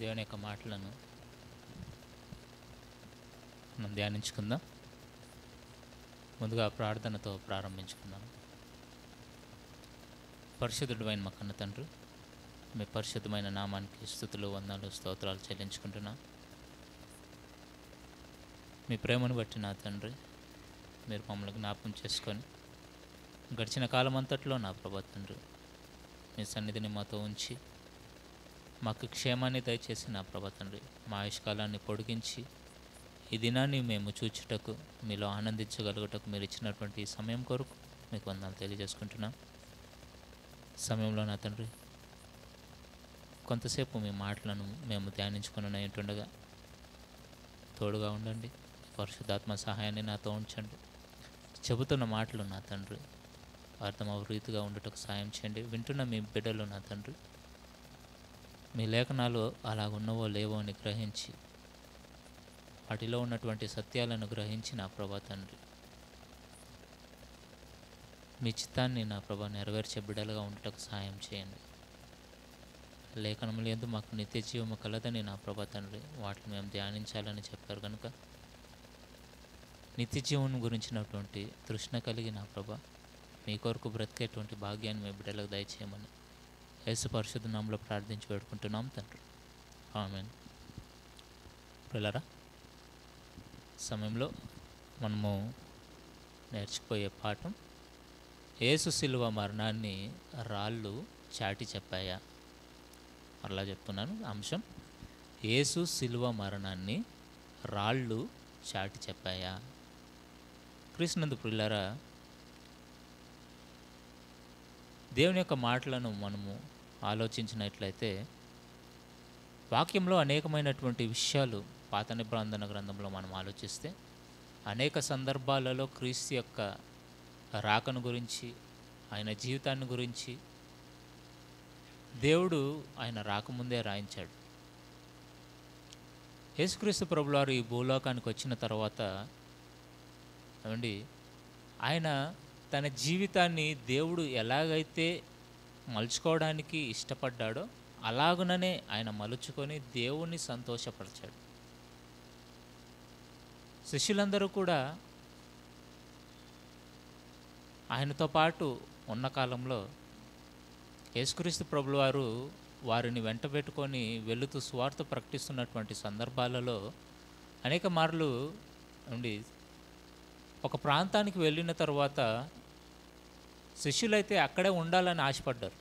దేవుని యొక్క మాటలను మనం ధ్యానించుకుందాం. ముందుగా ప్రార్థనతో ప్రారంభించుకుందాం. పరిశుద్ధుడైన మా కన్న తండ్రి, మీ పరిశుద్ధమైన నామానికి స్తుతులు, వందనాలు, స్తోత్రాలు చెల్లించుకుంటున్నాం. మీ ప్రేమను బట్టి నా తండ్రి, మీరు మమ్మల్ని జ్ఞాపకం చేసుకొని గడిచిన కాలం అంతట్లో నా ప్రభా తండ్రి, మీ సన్నిధిని మాతో ఉంచి మాకు క్షేమాన్ని దయచేసి నా ప్రభా తండ్రి, మా ఆయుష్కాలాన్ని పొడిగించి ఈ దినాన్ని మేము చూచుటకు, మీలో ఆనందించగలుగుటకు మీరు ఇచ్చినటువంటి ఈ సమయం కొరకు మీకు వందనాలు తెలియజేసుకుంటున్నాం. సమయంలో నా తండ్రి, కొంతసేపు మీ మాటలను మేము ధ్యానించుకుని ఉంటుండగా తోడుగా ఉండండి. పరిశుద్ధాత్మ సహాయాన్ని నాతో ఉంచండి. చెబుతున్న మాటలు నా తండ్రి అర్థమవు రీతిగా ఉండటకు సాయం చేయండి. వింటున్న మీ బిడ్డలు నా తండ్రి, మీ లేఖనాలు అలాగున్నవో లేవో అని గ్రహించి వాటిలో ఉన్నటువంటి సత్యాలను గ్రహించి నా ప్రభా తండ్రి, మీ చిత్తాన్ని నా ప్రభా నెరవేర్చే బిడ్డలుగా ఉండటకు సహాయం చేయండి. లేఖనములు ఎందు మాకు నిత్య జీవము కలదని నా ప్రభా తండ్రి, వాటిని మేము ధ్యానించాలని చెప్పారు కనుక నిత్య జీవం గురించినటువంటి తృష్ణ కలిగి నా ప్రభా మీ కొరకు బ్రతికేటువంటి భాగ్యాన్ని మీ బిడ్డలకు దయచేయమని యేసు పరిశుద్ధ నామములో ప్రార్థించి వేడుకుంటున్నాం తండ్రి, ఆమేన్. పిల్లరా, సమయంలో మనము నేర్చుకుపోయే పాఠం యేసు శిలువ మరణాన్ని రాళ్ళు చాటి చెప్పాయా. అలా చెప్తున్నాను. అంశం యేసు శిలువ మరణాన్ని రాళ్ళు చాటి చెప్పాయా. క్రీస్తునందు పిల్లరా, దేవుని యొక్క మాటలను మనము ఆలోచించినట్లయితే వాక్యంలో అనేకమైనటువంటి విషయాలు పాత నిబంధన గ్రంథంలో మనం ఆలోచిస్తే అనేక సందర్భాలలో క్రీస్తు యొక్క రాకను గురించి, ఆయన జీవితాన్ని గురించి దేవుడు ఆయన రాకముందే రాయించాడు. యేసుక్రీస్తు ప్రభువారు ఈ భూలోకానికి వచ్చిన తర్వాత ఏమండి, ఆయన తన జీవితాన్ని దేవుడు ఎలాగైతే మలుచుకోవడానికి ఇష్టపడ్డాడో అలాగుననే ఆయన మలుచుకొని దేవుణ్ణి సంతోషపరిచాడు. శిష్యులందరూ కూడా ఆయనతో పాటు ఉన్న కాలంలో యేసుక్రీస్తు ప్రభువారు వారిని వెంట పెట్టుకొని వెళుతూ సువార్త ప్రకటిస్తున్నటువంటి సందర్భాలలో అనేక మార్లు ఉండి ఒక ప్రాంతానికి వెళ్ళిన తర్వాత శిష్యులైతే అక్కడే ఉండాలని ఆశపడ్డారు.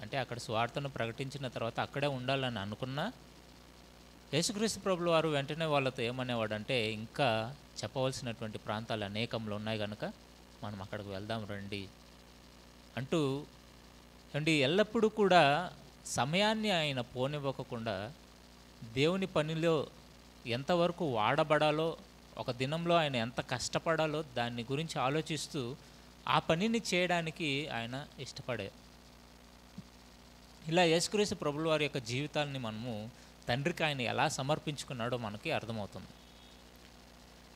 అంటే అక్కడ సువార్తను ప్రకటించిన తర్వాత అక్కడే ఉండాలని అనుకున్నా యేసుక్రీస్తు ప్రభుల వారు వెంటనే వాళ్ళతో ఏమనేవాడంటే, ఇంకా చెప్పవలసినటువంటి ప్రాంతాలు అనేకంలో ఉన్నాయి కనుక మనం అక్కడికి వెళ్దాం రండి అంటూ అండి ఎల్లప్పుడూ కూడా సమయాన్ని ఆయన పోనివ్వకుండా దేవుని పనిలో ఎంతవరకు వాడబడాలో, ఒక దినంలో ఆయన ఎంత కష్టపడాలో దాన్ని గురించి ఆలోచిస్తూ ఆ పనిని చేయడానికి ఆయన ఇష్టపడారు. ఇలా యేసుక్రీస్తు ప్రభుల వారి యొక్క జీవితాన్ని మనము తండ్రికి ఆయన ఎలా సమర్పించుకున్నాడో మనకి అర్థమవుతుంది.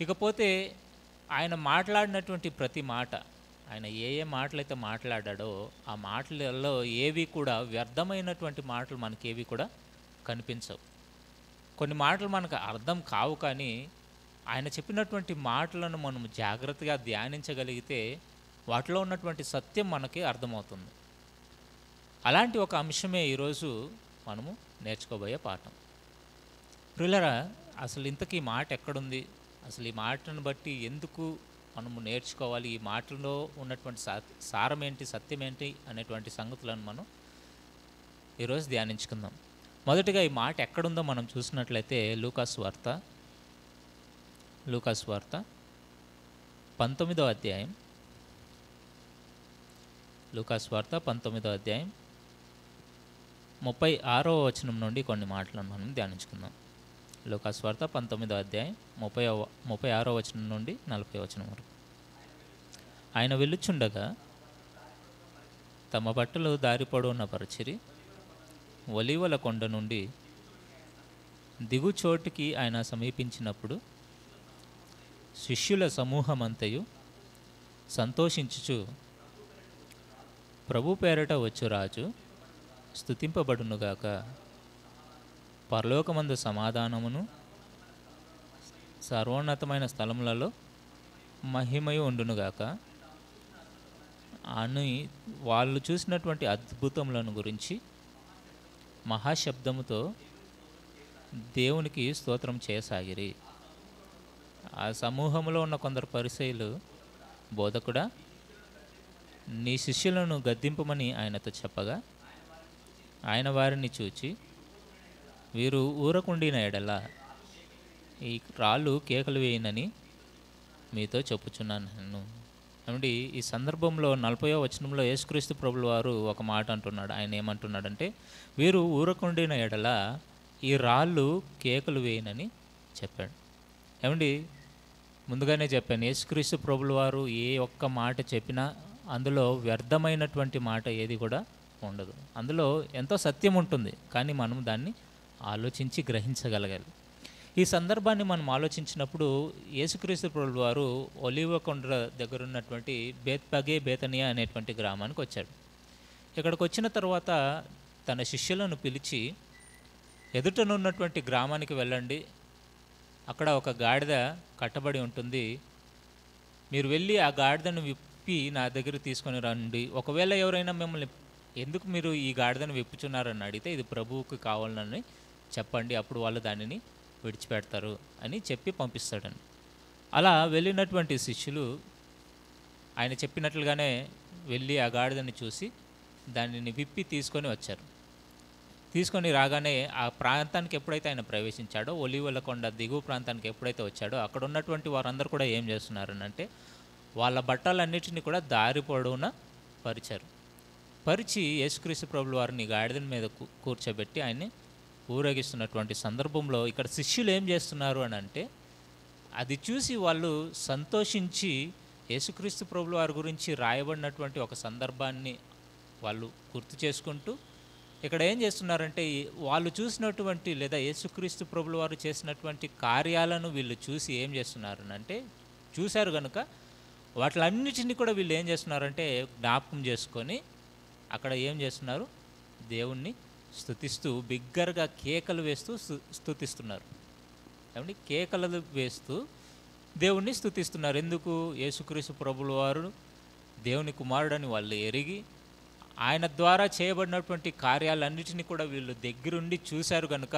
ఇకపోతే ఆయన మాట్లాడినటువంటి ప్రతి మాట, ఆయన ఏ ఏ మాటలైతే మాట్లాడాడో ఆ మాటలలో ఏవి కూడా వ్యర్థమైనటువంటి మాటలు మనకేవి కూడా కనిపించవు. కొన్ని మాటలు మనకు అర్థం కావు, కానీ ఆయన చెప్పినటువంటి మాటలను మనం జాగ్రత్తగా ధ్యానించగలిగితే వాటిలో ఉన్నటువంటి సత్యం మనకి అర్థమవుతుంది. అలాంటి ఒక అంశమే ఈరోజు మనము నేర్చుకోబోయే పాఠం. ప్రియులారా, అసలు ఇంతకీ మాట ఎక్కడుంది, అసలు ఈ మాటను బట్టి ఎందుకు మనము నేర్చుకోవాలి, ఈ మాటలో ఉన్నటువంటి సారం ఏంటి, సత్యం ఏంటి అనేటువంటి సంగతులను మనం ఈరోజు ధ్యానించుకుందాం. మొదటిగా ఈ మాట ఎక్కడుందో మనం చూసినట్లయితే లూకాసు వార్త 19వ అధ్యాయం, లూకాసు వార్త 19వ అధ్యాయం 36వ వచనం నుండి కొన్ని మాటలను మనం ధ్యానించుకుందాం. లూకాసు వార్త 19వ అధ్యాయం 36వ వచనం నుండి 40వ వచనం వరకు. ఆయన వెళ్ళుచుండగా తమ బట్టలు దారి పొడవున పరిచిరి. ఒలీవల కొండ నుండి దిగు చోటుకి ఆయన సమీపించినప్పుడు శిష్యుల సమూహమంతయు సంతోషించుచు, ప్రభు పేరట వచ్చు రాజు స్తుతింపబడునుగాక, పరలోకమందు సమాధానమును, సర్వోన్నతమైన స్థలములలో మహిమయు ఉండునుగాక అని వాళ్ళు చూసినటువంటి అద్భుతములను గురించి మహాశబ్దముతో దేవునికి స్తోత్రం చేయసాగిరి. ఆ సమూహంలో ఉన్న కొందరు పరిసయ్యులు, బోధకుడా, నీ శిష్యులను గద్దింపమని ఆయనతో చెప్పగా, ఆయన వారిని చూచి, వీరు ఊరకుండిన ఎడల ఈ రాళ్ళు కేకలు వేయనని మీతో చెప్పుచున్నాను నేను. ఏమండి, ఈ సందర్భంలో 40వ వచనంలో యేసుక్రీస్తు ప్రభుల వారు ఒక మాట అంటున్నాడు. ఆయన ఏమంటున్నాడంటే, వీరు ఊరకుండిన ఎడల ఈ రాళ్ళు కేకలు వేయనని చెప్పాడు. ఏమండి, ముందుగానే చెప్పాను, యేసుక్రీస్తు ప్రభుల వారు ఏ ఒక్క మాట చెప్పినా అందులో వ్యర్థమైనటువంటి మాట ఏది కూడా ఉండదు. అందులో ఎంతో సత్యం ఉంటుంది, కానీ మనం దాన్ని ఆలోచించి గ్రహించగలగాలి. ఈ సందర్భాన్ని మనం ఆలోచించినప్పుడు యేసుక్రీస్తు ప్రభుల వారు ఒలీవ కొండ దగ్గర ఉన్నటువంటి బేత్పగే బేతనియా అనేటువంటి గ్రామానికి వచ్చాడు. ఇక్కడికి వచ్చిన తర్వాత తన శిష్యులను పిలిచి, ఎదుటనున్నటువంటి గ్రామానికి వెళ్ళండి, అక్కడ ఒక గాడిద కట్టబడి ఉంటుంది, మీరు వెళ్ళి ఆ గాడిదను విప్పి నా దగ్గర తీసుకొని రండి. ఒకవేళ ఎవరైనా మిమ్మల్ని ఎందుకు మీరు ఈ గాడిదను విప్పుచున్నారని అడిగితే, ఇది ప్రభువుకి కావాలని చెప్పండి, అప్పుడు వాళ్ళు దానిని విడిచిపెడతారు అని చెప్పి పంపిస్తాడండి. అలా వెళ్ళినటువంటి శిష్యులు ఆయన చెప్పినట్లుగానే వెళ్ళి ఆ గాడిదని చూసి దానిని విప్పి తీసుకొని వచ్చారు. తీసుకొని రాగానే ఆ ప్రాంతానికి ఎప్పుడైతే ఆయన ప్రవేశించాడో, ఒలీవల కొండ దిగువ ప్రాంతానికి ఎప్పుడైతే వచ్చాడో, అక్కడ ఉన్నటువంటి వారందరూ కూడా ఏం చేస్తున్నారనంటే, వాళ్ళ బట్టలన్నిటిని కూడా దారి పొడవునా పరిచారు. పరిచి యేసుక్రీస్తు ప్రభుల వారిని గాడిద మీద కూర్చోబెట్టి ఆయన్ని ఊరేగిస్తున్నటువంటి సందర్భంలో ఇక్కడ శిష్యులు ఏం చేస్తున్నారు అని అంటే, అది చూసి వాళ్ళు సంతోషించి యేసుక్రీస్తు ప్రభుల వారి గురించి రాయబడినటువంటి ఒక సందర్భాన్ని వాళ్ళు గుర్తు చేసుకుంటూ ఇక్కడ ఏం చేస్తున్నారంటే, వాళ్ళు చూసినటువంటి లేదా యేసుక్రీస్తు ప్రభుల వారు చేసినటువంటి కార్యాలను వీళ్ళు చూసి ఏం చేస్తున్నారు అంటే, చూశారు కనుక వాటిలన్నిటిని కూడా వీళ్ళు ఏం చేస్తున్నారంటే జ్ఞాపకం చేసుకొని అక్కడ ఏం చేస్తున్నారు, దేవుణ్ణి స్తుతిస్తూ బిగ్గరగా కేకలు వేస్తూ స్తుతిస్తున్నారు. ఏమండి, కేకలు వేస్తూ దేవుణ్ణి స్తుతిస్తున్నారు. ఎందుకు? యేసుక్రీస్తు ప్రభుల వారు దేవుని కుమారుడని వాళ్ళు ఎరిగి ఆయన ద్వారా చేయబడినటువంటి కార్యాలన్నిటినీ కూడా వీళ్ళు దగ్గరుండి చూశారు కనుక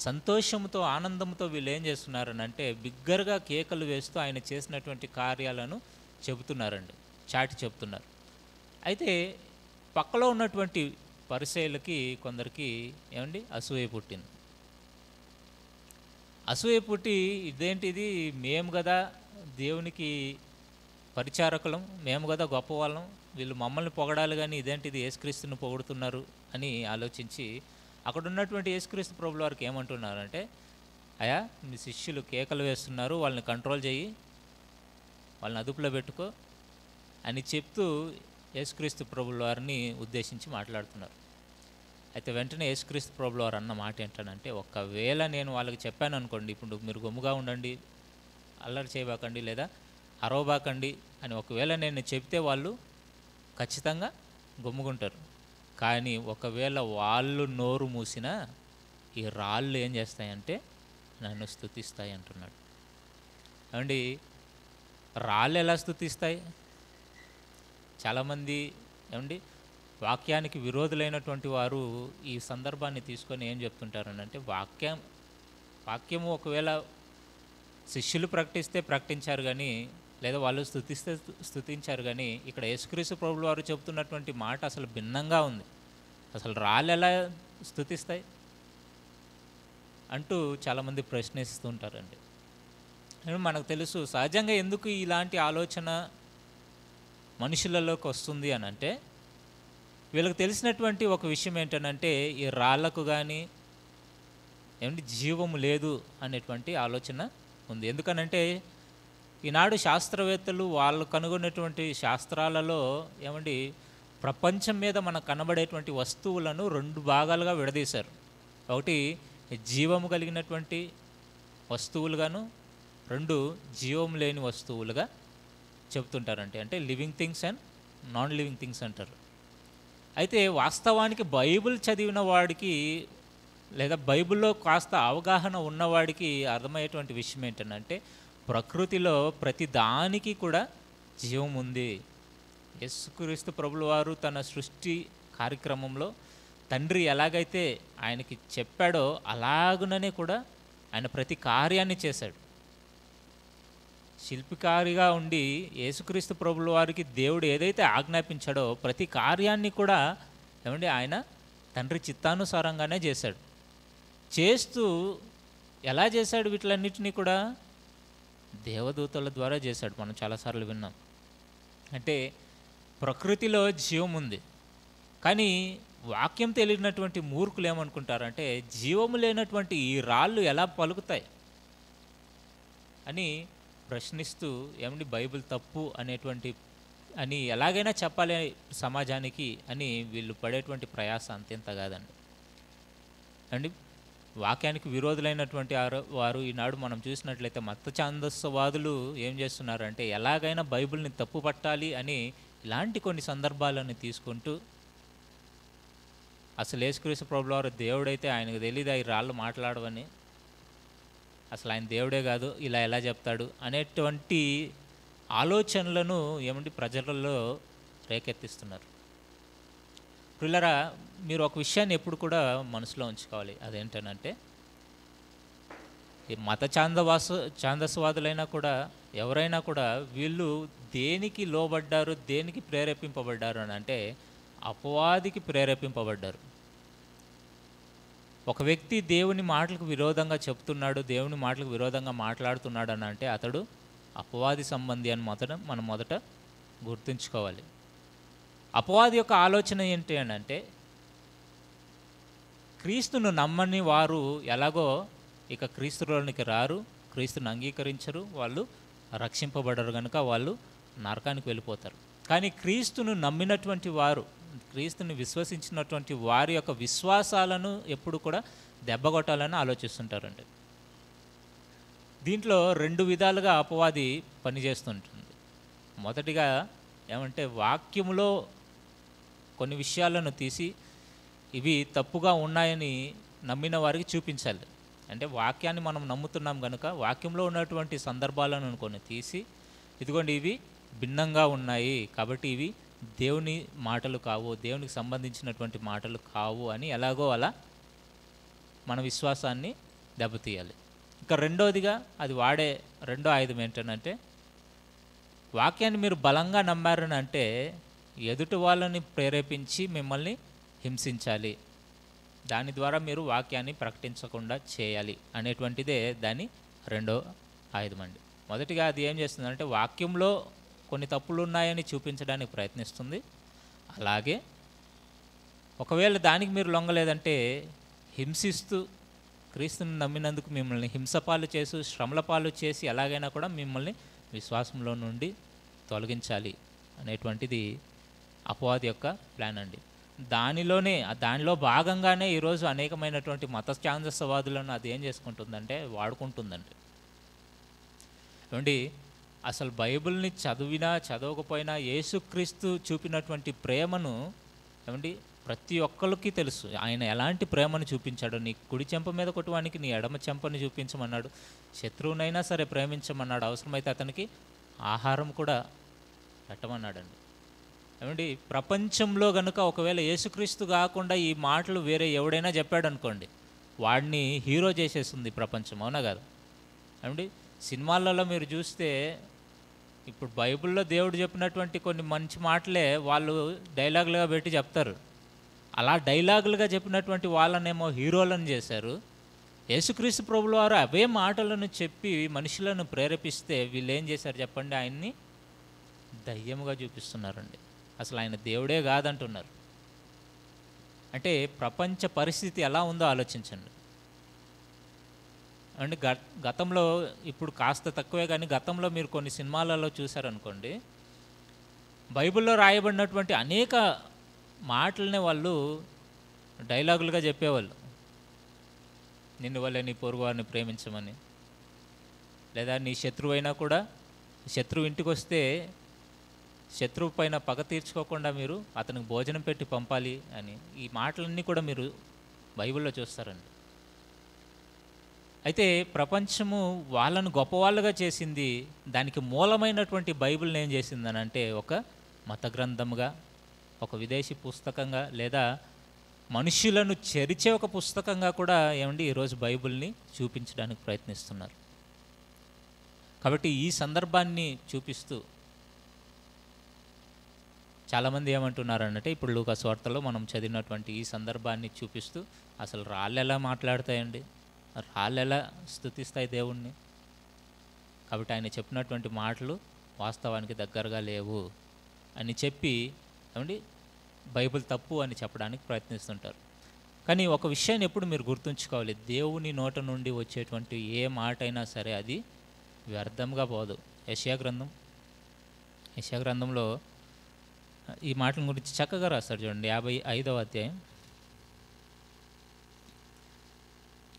సంతోషంతో ఆనందంతో వీళ్ళు ఏం చేస్తున్నారని అంటే బిగ్గరగా కేకలు వేస్తూ ఆయన చేసినటువంటి కార్యాలను చెబుతున్నారండి, చాటి చెబుతున్నారు. అయితే పక్కలో ఉన్నటువంటి పరిసయ్యులకి కొందరికి ఏమండి అసూయ పుట్టింది. అసూయ పుట్టి, ఇదేంటిది, మేము కదా దేవునికి పరిచారకులం, మేము కదా గొప్పవాళ్ళం, వీళ్ళు మమ్మల్ని పొగడాలి కానీ ఇదేంటిది యేసుక్రీస్తుని పొగుడుతున్నారు అని ఆలోచించి అక్కడ ఉన్నటువంటి యేసుక్రీస్తు ప్రభుల వారికి ఏమంటున్నారంటే, అయ్యా మీ శిష్యులు కేకలు వేస్తున్నారు, వాళ్ళని కంట్రోల్ చేయి, వాళ్ళని అదుపులో పెట్టుకో అని చెప్తూ యేసుక్రీస్తు ప్రభుల వారిని ఉద్దేశించి మాట్లాడుతున్నారు. అయితే వెంటనే యేసుక్రీస్తు ప్రభుల వారు అన్న మాట ఏంటంటే, ఒకవేళ నేను వాళ్ళకి చెప్పాను అనుకోండి, ఇప్పుడు మీరు గమ్ముగా ఉండండి, అల్లరి చేయబాకండి లేదా అరవబాకండి అని ఒకవేళ నేను చెప్తే వాళ్ళు ఖచ్చితంగా గమ్ముకుంటారు. కానీ ఒకవేళ వాళ్ళు నోరు మూసినా ఈ రాళ్ళు ఏం చేస్తాయంటే నన్ను స్తుతిస్తాయి అంటున్నాడు. ఏమండి, రాళ్ళు ఎలా స్తుతిస్తాయి? చాలామంది ఏమండి వాక్యానికి విరోధులైనటువంటి వారు ఈ సందర్భాన్ని తీసుకొని ఏం చెప్తుంటారనంటే, వాక్యము ఒకవేళ శిష్యులు ప్రకటిస్తే ప్రకటించారు కానీ లేదా వాళ్ళు స్తుతిస్తే స్తుతించారు కానీ ఇక్కడ యేసుక్రీస్తు ప్రభుల వారు చెబుతున్నటువంటి మాట అసలు భిన్నంగా ఉంది. అసలు రాళ్ళు ఎలా స్తుతిస్తాయి అంటూ చాలామంది ప్రశ్నిస్తుంటారండి. మనకు తెలుసు సహజంగా ఎందుకు ఇలాంటి ఆలోచన మనుషులలోకి వస్తుంది అని అంటే, వీళ్ళకి తెలిసినటువంటి ఒక విషయం ఏంటనంటే, ఈ రాళ్లకు కానీ ఏమంటే జీవము లేదు అనేటువంటి ఆలోచన ఉంది. ఎందుకనంటే ఈనాడు శాస్త్రవేత్తలు వాళ్ళు కనుగొన్నటువంటి శాస్త్రాలలో ఏమండి ప్రపంచం మీద మనకు కనబడేటువంటి వస్తువులను 2 భాగాలుగా విడదీశారు. ఒకటి జీవము కలిగినటువంటి వస్తువులుగాను, 2 జీవం లేని వస్తువులుగా చెప్తుంటారంటే, అంటే living things and non living things అంటారు. అయితే వాస్తవానికి బైబిల్ చదివిన వాడికి లేదా బైబిల్లో కాస్త అవగాహన ఉన్నవాడికి అర్థమయ్యేటువంటి విషయం ఏంటంటే ప్రకృతిలో ప్రతి దానికి కూడా జీవం ఉంది. యేసుక్రీస్తు ప్రభుల వారు తన సృష్టి కార్యక్రమంలో తండ్రి ఎలాగైతే ఆయనకి చెప్పాడో అలాగుననే కూడా ఆయన ప్రతి కార్యాన్ని చేశాడు. శిల్పికారిగా ఉండి యేసుక్రీస్తు ప్రభుల వారికి దేవుడు ఏదైతే ఆజ్ఞాపించాడో ప్రతి కార్యాన్ని కూడా ఏమండి ఆయన తండ్రి చిత్తానుసారంగానే చేశాడు. చేస్తూ ఎలా చేశాడు వీటిలన్నిటినీ కూడా? దేవదూతల ద్వారా చేశాడు. మనం చాలాసార్లు విన్నాం. అంటే ప్రకృతిలో జీవం ఉంది, కానీ వాక్యం తెలియనటువంటి మూర్ఖులు ఏమనుకుంటారంటే జీవము లేనటువంటి ఈ రాళ్ళు ఎలా పలుకుతాయి అని ప్రశ్నిస్తూ ఏమండి బైబిల్ తప్పు అనేటువంటి అని ఎలాగైనా చెప్పాలి సమాజానికి అని వీళ్ళు పడేటువంటి ప్రయాస అంతెంత కాదండి. అండి వాక్యానికి విరోధులైనటువంటి వారు ఈనాడు మనం చూసినట్లయితే మత ఛాందస్సవాదులు ఏం చేస్తున్నారంటే ఎలాగైనా బైబిల్ని తప్పు పట్టాలి అని ఇలాంటి కొన్ని సందర్భాలను తీసుకుంటూ అసలు యేసుక్రీస్తు ప్రభుల వారు దేవుడైతే ఆయనకు తెలియదు ఈ రాళ్ళు మాట్లాడవని, అసలు ఆయన దేవుడే కాదు ఇలా ఎలా చెప్తాడు అనేటువంటి ఆలోచనలను ఏమండి ప్రజలలో రేకెత్తిస్తున్నారు. పిల్లరా, మీరు ఒక విషయాన్ని ఎప్పుడు కూడా మనసులో ఉంచుకోవాలి. అదేంటనంటే ఈ మత ఛాందస్వాదులైనా కూడా ఎవరైనా కూడా వీళ్ళు దేనికి లోబడ్డారు, దేనికి ప్రేరేపింపబడ్డారు అని అంటే అపవాదికి ప్రేరేపింపబడ్డారు. ఒక వ్యక్తి దేవుని మాటలకు విరోధంగా చెప్తున్నాడు, దేవుని మాటలకు విరోధంగా మాట్లాడుతున్నాడు అని అంటే అతడు అపవాది సంబంధి అని మనం మొదట గుర్తుంచుకోవాలి. అపవాది యొక్క ఆలోచన ఏంటి అని అంటే క్రీస్తును నమ్మని వారు ఎలాగో ఇక క్రీస్తులోనికి రారు, క్రీస్తుని అంగీకరించరు, వాళ్ళు రక్షింపబడరు, కనుక వాళ్ళు నరకానికి వెళ్ళిపోతారు. కానీ క్రీస్తును నమ్మినటువంటి వారు, క్రీస్తుని విశ్వసించినటువంటి వారి యొక్క విశ్వాసాలను ఎప్పుడు కూడా దెబ్బగొట్టాలని ఆలోచిస్తుంటారండి. దీంట్లో రెండు విధాలుగా అపవాది పనిచేస్తుంటుంది. మొదటిగా ఏమంటే వాక్యములో కొన్ని విషయాలను తీసి ఇవి తప్పుగా ఉన్నాయని నమ్మిన వారికి చూపించాలి. అంటే వాక్యాన్ని మనం నమ్ముతున్నాం కనుక వాక్యంలో ఉన్నటువంటి సందర్భాలను కొన్ని తీసి ఇదిగోండి ఇవి భిన్నంగా ఉన్నాయి కాబట్టి ఇవి దేవుని మాటలు కావు, దేవునికి సంబంధించినటువంటి మాటలు కావు అని ఎలాగో అలా మన విశ్వాసాన్ని దెబ్బతీయాలి. ఇక రెండోదిగా అది వాడే రెండో ఆయుధం ఏంటంటే వాక్యాన్ని మీరు బలంగా నమ్మారని అంటే ఎదుటి వాళ్ళని ప్రేరేపించి మిమ్మల్ని హింసించాలి, దాని ద్వారా మీరు వాక్యాన్ని ప్రకటించకుండా చేయాలి అనేటువంటిదే దాని రెండో ఆయుధం అండి. మొదటిగా అది ఏం చేస్తుందంటే వాక్యంలో కొన్ని తప్పులు ఉన్నాయని చూపించడానికి ప్రయత్నిస్తుంది. అలాగే ఒకవేళ దానికి మీరు లొంగలేదంటే హింసిస్తూ క్రీస్తుని నమ్మినందుకు మిమ్మల్ని హింసపాలు చేసి శ్రమలపాలు చేసి ఎలాగైనా కూడా మిమ్మల్ని విశ్వాసంలో నుండి తొలగించాలి అనేటువంటిది అపవాది యొక్క ప్లాన్ అండి. దానిలో భాగంగానే ఈరోజు అనేకమైనటువంటి మత ఛాందస్సవాదులను అది ఏం చేసుకుంటుందంటే వాడుకుంటుందండి. ఏమండి అసలు బైబిల్ని చదివినా చదవకపోయినా యేసుక్రీస్తు చూపినటువంటి ప్రేమను ఏమండి ప్రతి ఒక్కరికి తెలుసు. ఆయన ఎలాంటి ప్రేమను చూపించాడు. నీ కుడి చెంప మీద కొట్టువానికి నీ ఎడమ చెంపని చూపించమన్నాడు, శత్రువునైనా సరే ప్రేమించమన్నాడు, అవసరమైతే అతనికి ఆహారం కూడా పెట్టమన్నాడండి. ఏమండి ప్రపంచంలో కనుక ఒకవేళ యేసుక్రీస్తు కాకుండా ఈ మాటలు వేరే ఎవడైనా చెప్పాడు అనుకోండి, వాడిని హీరో చేసేస్తుంది ప్రపంచం, అవునా కదా? ఏమండి సినిమాలలో మీరు చూస్తే ఇప్పుడు బైబిల్లో దేవుడు చెప్పినటువంటి కొన్ని మంచి మాటలే వాళ్ళు డైలాగులుగా పెట్టి చెప్తారు. అలా డైలాగులుగా చెప్పినటువంటి వాళ్ళనేమో హీరోలను చేశారు. యేసుక్రీస్తు ప్రభుల వారు అవే మాటలను చెప్పి మనుషులను ప్రేరేపిస్తే వీళ్ళు ఏం చేశారు చెప్పండి? ఆయన్ని దయ్యముగా చూపిస్తున్నారండి. అసలు ఆయన దేవుడే కాదంటున్నారు. అంటే ప్రపంచ పరిస్థితి ఎలా ఉందో ఆలోచించండి. అంటే గతంలో ఇప్పుడు కాస్త తక్కువే కానీ గతంలో మీరు కొన్ని సినిమాలలో చూసారనుకోండి, బైబిల్లో రాయబడినటువంటి అనేక మాటలనే వాళ్ళు డైలాగులుగా చెప్పేవాళ్ళు. నిన్ను వల్లే నీ పొరుగువారిని ప్రేమించమని, లేదా నీ శత్రువు అయినా కూడా శత్రువు ఇంటికి వస్తే శత్రువు పైన పగ తీర్చుకోకుండా మీరు అతనికి భోజనం పెట్టి పంపాలి అని ఈ మాటలన్నీ కూడా మీరు బైబిల్లో చూస్తారండి. అయితే ప్రపంచము వాళ్ళను గొప్పవాళ్ళుగా చేసింది, దానికి మూలమైనటువంటి బైబిల్ని ఏం చేసిందని అంటే ఒక మత గ్రంథముగా, ఒక విదేశీ పుస్తకంగా, లేదా మనుషులను చెరిచే ఒక పుస్తకంగా కూడా ఏమండి ఈరోజు బైబిల్ని చూపించడానికి ప్రయత్నిస్తున్నారు. కాబట్టి ఈ సందర్భాన్ని చూపిస్తూ చాలామంది ఏమంటున్నారనంటే, ఇప్పుడు లూకా సువార్తలో మనం చదివినటువంటి ఈ సందర్భాన్ని చూపిస్తూ, అసలు రాళ్ళు ఎలా మాట్లాడతాయండి, రాళ్ళు ఎలా స్తుతిస్తాయి దేవుణ్ణి, కాబట్టి ఆయన చెప్పినటువంటి మాటలు వాస్తవానికి దగ్గరగా లేవు అని చెప్పి ఏమండి బైబిల్ తప్పు అని చెప్పడానికి ప్రయత్నిస్తుంటారు. కానీ ఒక విషయాన్ని ఎప్పుడు మీరు గుర్తుంచుకోవాలి, దేవుని నోట నుండి వచ్చేటువంటి ఏ మాట అయినా సరే అది వ్యర్థంగా పోదు. యెషయా గ్రంథంలో ఈ మాటల గురించి చక్కగా రాస్తాడు చూడండి. 55వ అధ్యాయం,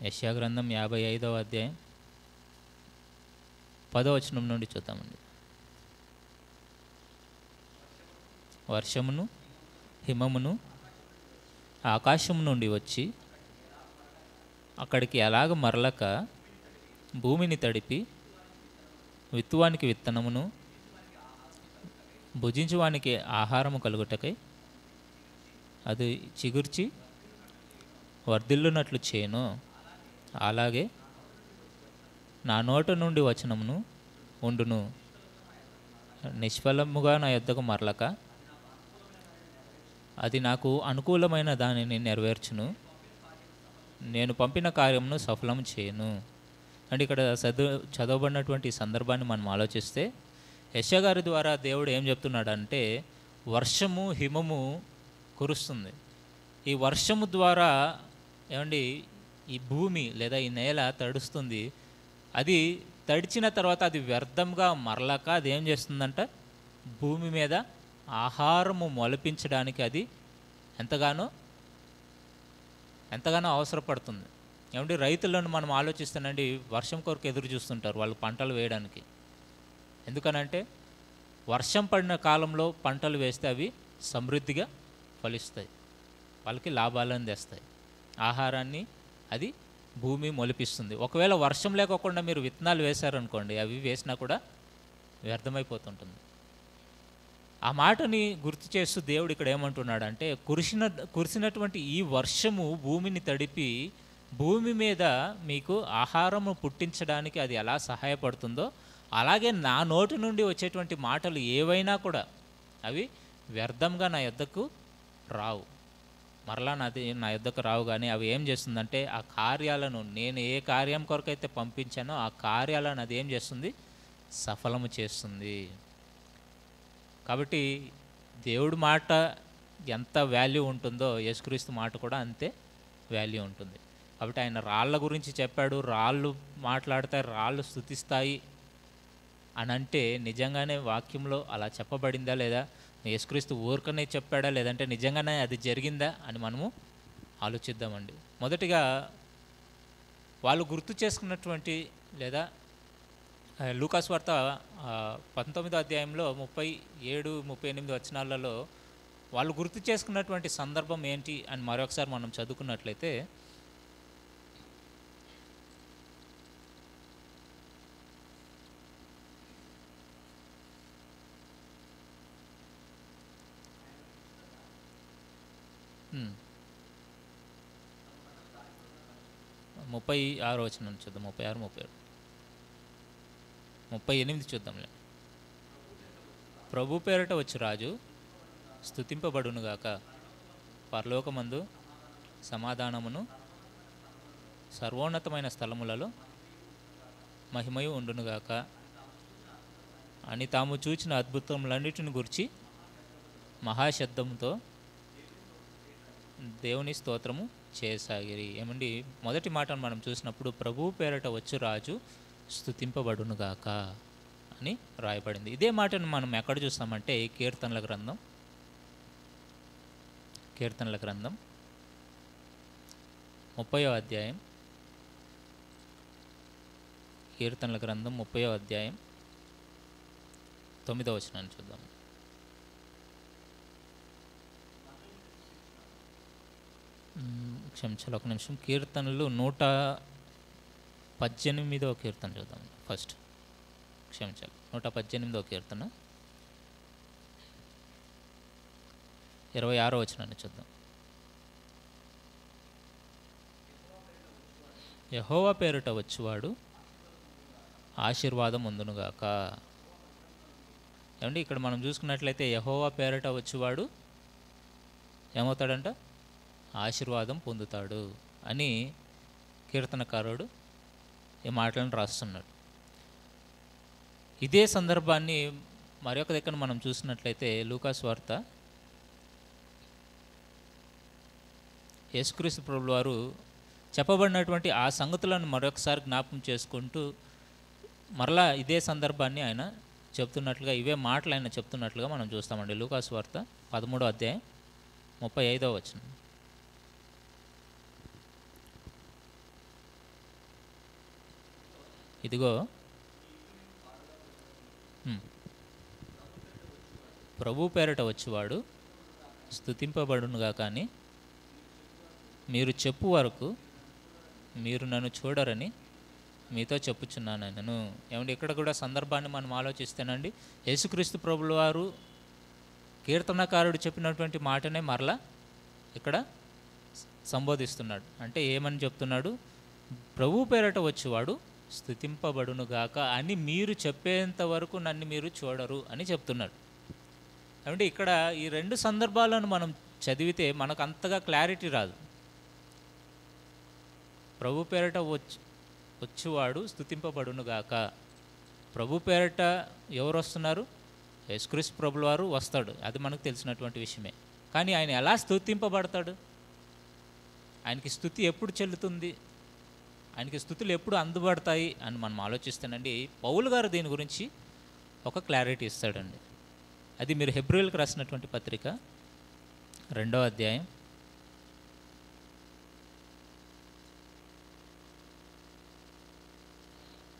యెషయా గ్రంథం 55వ అధ్యాయం 10వ వచనం నుండి చూద్దామండి. వర్షమును హిమమును ఆకాశం నుండి వచ్చి అక్కడికి ఎలాగ మరలక భూమిని తడిపి విత్తువానికి విత్తనమును భుజించువానికి ఆహారము కలుగుటకై అది చిగుర్చి వర్ధిల్లునట్లు చేయను, అలాగే నా నోట నుండి వచనమును ఉండును, నిష్ఫలముగా నా యొద్దకు మరలక అది నాకు అనుకూలమైన దానిని నెరవేర్చును, నేను పంపిన కార్యమును సఫలం చేయను. అంటే ఇక్కడ చదవబడినటువంటి సందర్భాన్ని మనం ఆలోచిస్తే, యెషయా గారి ద్వారా దేవుడు ఏం చెప్తున్నాడంటే, వర్షము హిమము కురుస్తుంది. ఈ వర్షము ద్వారా ఏమండి ఈ భూమి లేదా ఈ నేల తడుస్తుంది. అది తడిచిన తర్వాత అది వ్యర్థంగా మరలక అది ఏం చేస్తుందంట, భూమి మీద ఆహారము మొలపించడానికి అది ఎంతగానో అవసరపడుతుంది. ఏమంటే రైతులను మనం ఆలోచిస్తానండి, వర్షం కొరకు ఎదురు చూస్తుంటారు వాళ్ళు పంటలు వేయడానికి. ఎందుకనంటే వర్షం పడిన కాలంలో పంటలు వేస్తే అవి సమృద్ధిగా ఫలిస్తాయి, వాళ్ళకి లాభాలను తెస్తాయి, ఆహారాన్ని అది భూమి మొలిపిస్తుంది. ఒకవేళ వర్షం లేకోకుండా మీరు విత్తనాలు వేశారనుకోండి, అవి వేసినా కూడా వ్యర్థమైపోతుంటుంది. ఆ మాటని గుర్తు చేస్తూ దేవుడు ఇక్కడ ఏమంటున్నాడంటే, కురిసినటువంటి ఈ వర్షము భూమిని తడిపి భూమి మీద మీకు ఆహారము పుట్టించడానికి అది ఎలా సహాయపడుతుందో, అలాగే నా నోటి నుండి వచ్చేటువంటి మాటలు ఏవైనా కూడా అవి వ్యర్థంగా నా యొద్దకు రావు, మరలా నా యొద్దకు రావు. కానీ అవి ఏం చేస్తుందంటే, ఆ కార్యాలను నేను ఏ కార్యం కొరకైతే పంపించానో ఆ కార్యాలను అది ఏం చేస్తుంది, సఫలము చేస్తుంది. కాబట్టి దేవుడి మాట ఎంత వాల్యూ ఉంటుందో యేసుక్రీస్తు మాట కూడా అంతే వాల్యూ ఉంటుంది. కాబట్టి ఆయన రాళ్ళ గురించి చెప్పాడు, రాళ్ళు మాట్లాడతాయి, రాళ్ళు స్తుతిస్తాయి అని అంటే నిజంగానే వాక్యంలో అలా చెప్పబడిందా లేదా, యేసుక్రీస్తు ఊరికనే చెప్పాడా, లేదంటే నిజంగానే అది జరిగిందా అని మనము ఆలోచిద్దామండి. మొదటిగా వాళ్ళు గుర్తు చేసుకున్నటువంటి లేదా లూకా సువార్త 19వ అధ్యాయంలో 37-38 వచనాలలో వాళ్ళు గుర్తు చేసుకున్నటువంటి సందర్భం ఏంటి అని మరొకసారి మనం చదువుకున్నట్లయితే, ముప్పై 36వ వచనం చూద్దాం. 36, 37, 38 చూద్దాంలే. ప్రభు పేరట వచ్చి రాజు స్తుతింపబడునుగాక, పరలోకమందు సమాధానమును, సర్వోన్నతమైన స్థలములలో మహిమయు ఉండునుగాక అని తాము చూచిన అద్భుతములన్నిటిని గురించి మహాశబ్దంతో దేవుని స్తోత్రము చేయసాగిరి. ఏమండి, మొదటి మాటను మనం చూసినప్పుడు ప్రభు పేరట వచ్చు రాజు స్తుతింపబడునుగాక అని రాయబడింది. ఇదే మాటను మనం ఎక్కడ చూస్తామంటే కీర్తనల గ్రంథం 30వ అధ్యాయం, కీర్తనల గ్రంథం 30వ అధ్యాయం 9వ వచనాన్ని చూద్దాం. క్షమించాలి, ఒక నిమిషం. కీర్తనలు 100 118వ కీర్తన చూద్దాం ఫస్ట్. క్షమించాలి, 118వ కీర్తన 26వ వచనాన్ని చూద్దాం. యెహోవా పేరిట వచ్చువాడు ఆశీర్వాదం ఉందునుగాక. ఏమండి ఇక్కడ మనం చూసుకున్నట్లయితే యెహోవా పేరిట వచ్చువాడు ఏమవుతాడంట? ఆశీర్వాదం పొందుతాడు అని కీర్తనకారుడు ఈ మాటలను రాస్తున్నాడు. ఇదే సందర్భాన్ని మరొక దగ్గర మనం చూసినట్లయితే లూకా సువార్త యేసుక్రీస్తు ప్రభువు వారు చెప్పబడినటువంటి ఆ సంగతులను మరొకసారి జ్ఞాపకం చేసుకుంటూ మరలా ఇదే సందర్భాన్ని ఆయన చెప్తున్నట్లుగా, ఇవే మాటలు ఆయన చెప్తున్నట్లుగా మనం చూస్తామండి. లూకా సువార్త 13వ అధ్యాయం 35వ వచనం. ఇదిగో ప్రభు పేరట వచ్చేవాడు స్తుతింపబడునుగా, కానీ మీరు చెప్పు వరకు మీరు నన్ను చూడరని మీతో చెప్పుచున్నాను నేను. ఏమంటే ఇక్కడ కూడా సందర్భాన్ని మనం ఆలోచిస్తేనండి, యేసుక్రీస్తు ప్రభుల వారు కీర్తనకారుడు చెప్పినటువంటి మాటనే మరలా ఇక్కడ సంబోధిస్తున్నాడు. అంటే ఏమని చెప్తున్నాడు? ప్రభు పేరట వచ్చేవాడు స్తుతింపబడునుగాక అని మీరు చెప్పేంత వరకు నన్ను మీరు చూడరు అని చెప్తున్నాడు. అంటే ఇక్కడ ఈ రెండు సందర్భాలను మనం చదివితే మనకు అంతగా క్లారిటీ రాదు. ప్రభు పేరట వచ్చువాడు స్తుతింపబడునుగాక. ప్రభు పేరట ఎవరు వస్తున్నారు? యేసుక్రీస్తు ప్రభుల వారు వస్తాడు, అది మనకు తెలిసినటువంటి విషయమే. కానీ ఆయన ఎలా స్తుతింపబడతాడు? ఆయనకి స్తుతి ఎప్పుడు చెల్లుతుంది? ఆయనకి స్తుతులు ఎప్పుడు అందుబడతాయి అని మనం ఆలోచిస్తానండి. పౌలు గారు దీని గురించి ఒక క్లారిటీ ఇస్తాడండి. అది మీరు హెబ్రీయులకు రాసినటువంటి పత్రిక 2వ అధ్యాయం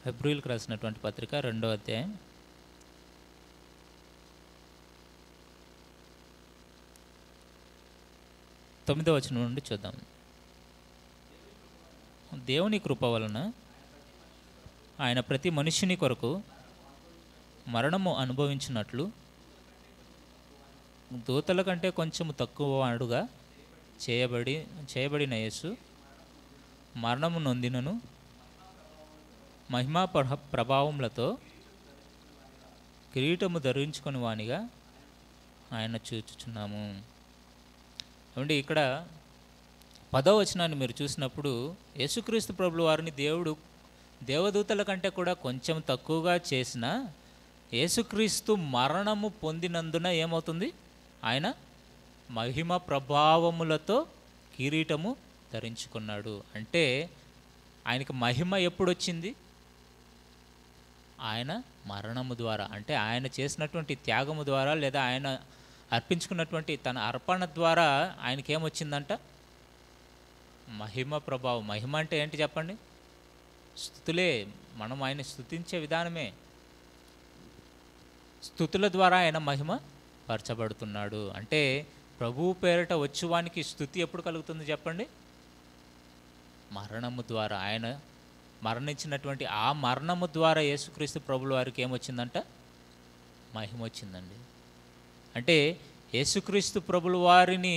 2వ అధ్యాయం 9వ వచనం నుండి చూద్దాం. దేవుని కృప వలన ఆయన ప్రతి మనుష్యుని కొరకు మరణము అనుభవించినట్లు దూతల కంటే కొంచెము తక్కువ వాడుగా చేయబడిన యేసు మరణము నొందినను మహిమా ప్రభావములతో కిరీటము ధరించుకొని వానిగా ఆయన చూచుచున్నాము. ఏమండి ఇక్కడ 10వ వచనాన్ని మీరు చూసినప్పుడు యేసుక్రీస్తు ప్రభుల వారిని దేవుడు దేవదూతల కంటే కూడా కొంచెం తక్కువగా చేసిన యేసుక్రీస్తు మరణము పొందినందున ఏమవుతుంది? ఆయన మహిమ ప్రభావములతో కిరీటము ధరించుకున్నాడు. అంటే ఆయనకి మహిమ ఎప్పుడు వచ్చింది? ఆయన మరణము ద్వారా, అంటే ఆయన చేసినటువంటి త్యాగము ద్వారా, లేదా ఆయన అర్పించుకున్నటువంటి తన అర్పణ ద్వారా ఆయనకి ఏమొచ్చిందంట? మహిమ ప్రభావం. మహిమ అంటే ఏంటి చెప్పండి? స్తుతులే. మనం ఆయన స్తుతించే విధానమే. స్తుతుల ద్వారా ఆయన మహిమ పరచబడుతున్నాడు. అంటే ప్రభువు పేరిట వచ్చువానికి స్తుతి ఎప్పుడు కలుగుతుంది చెప్పండి? మరణము ద్వారా. ఆయన మరణించినటువంటి ఆ మరణము ద్వారా యేసుక్రీస్తు ప్రభుల వారికి ఏమొచ్చిందంట? మహిమ వచ్చిందండి. అంటే యేసుక్రీస్తు ప్రభుల వారిని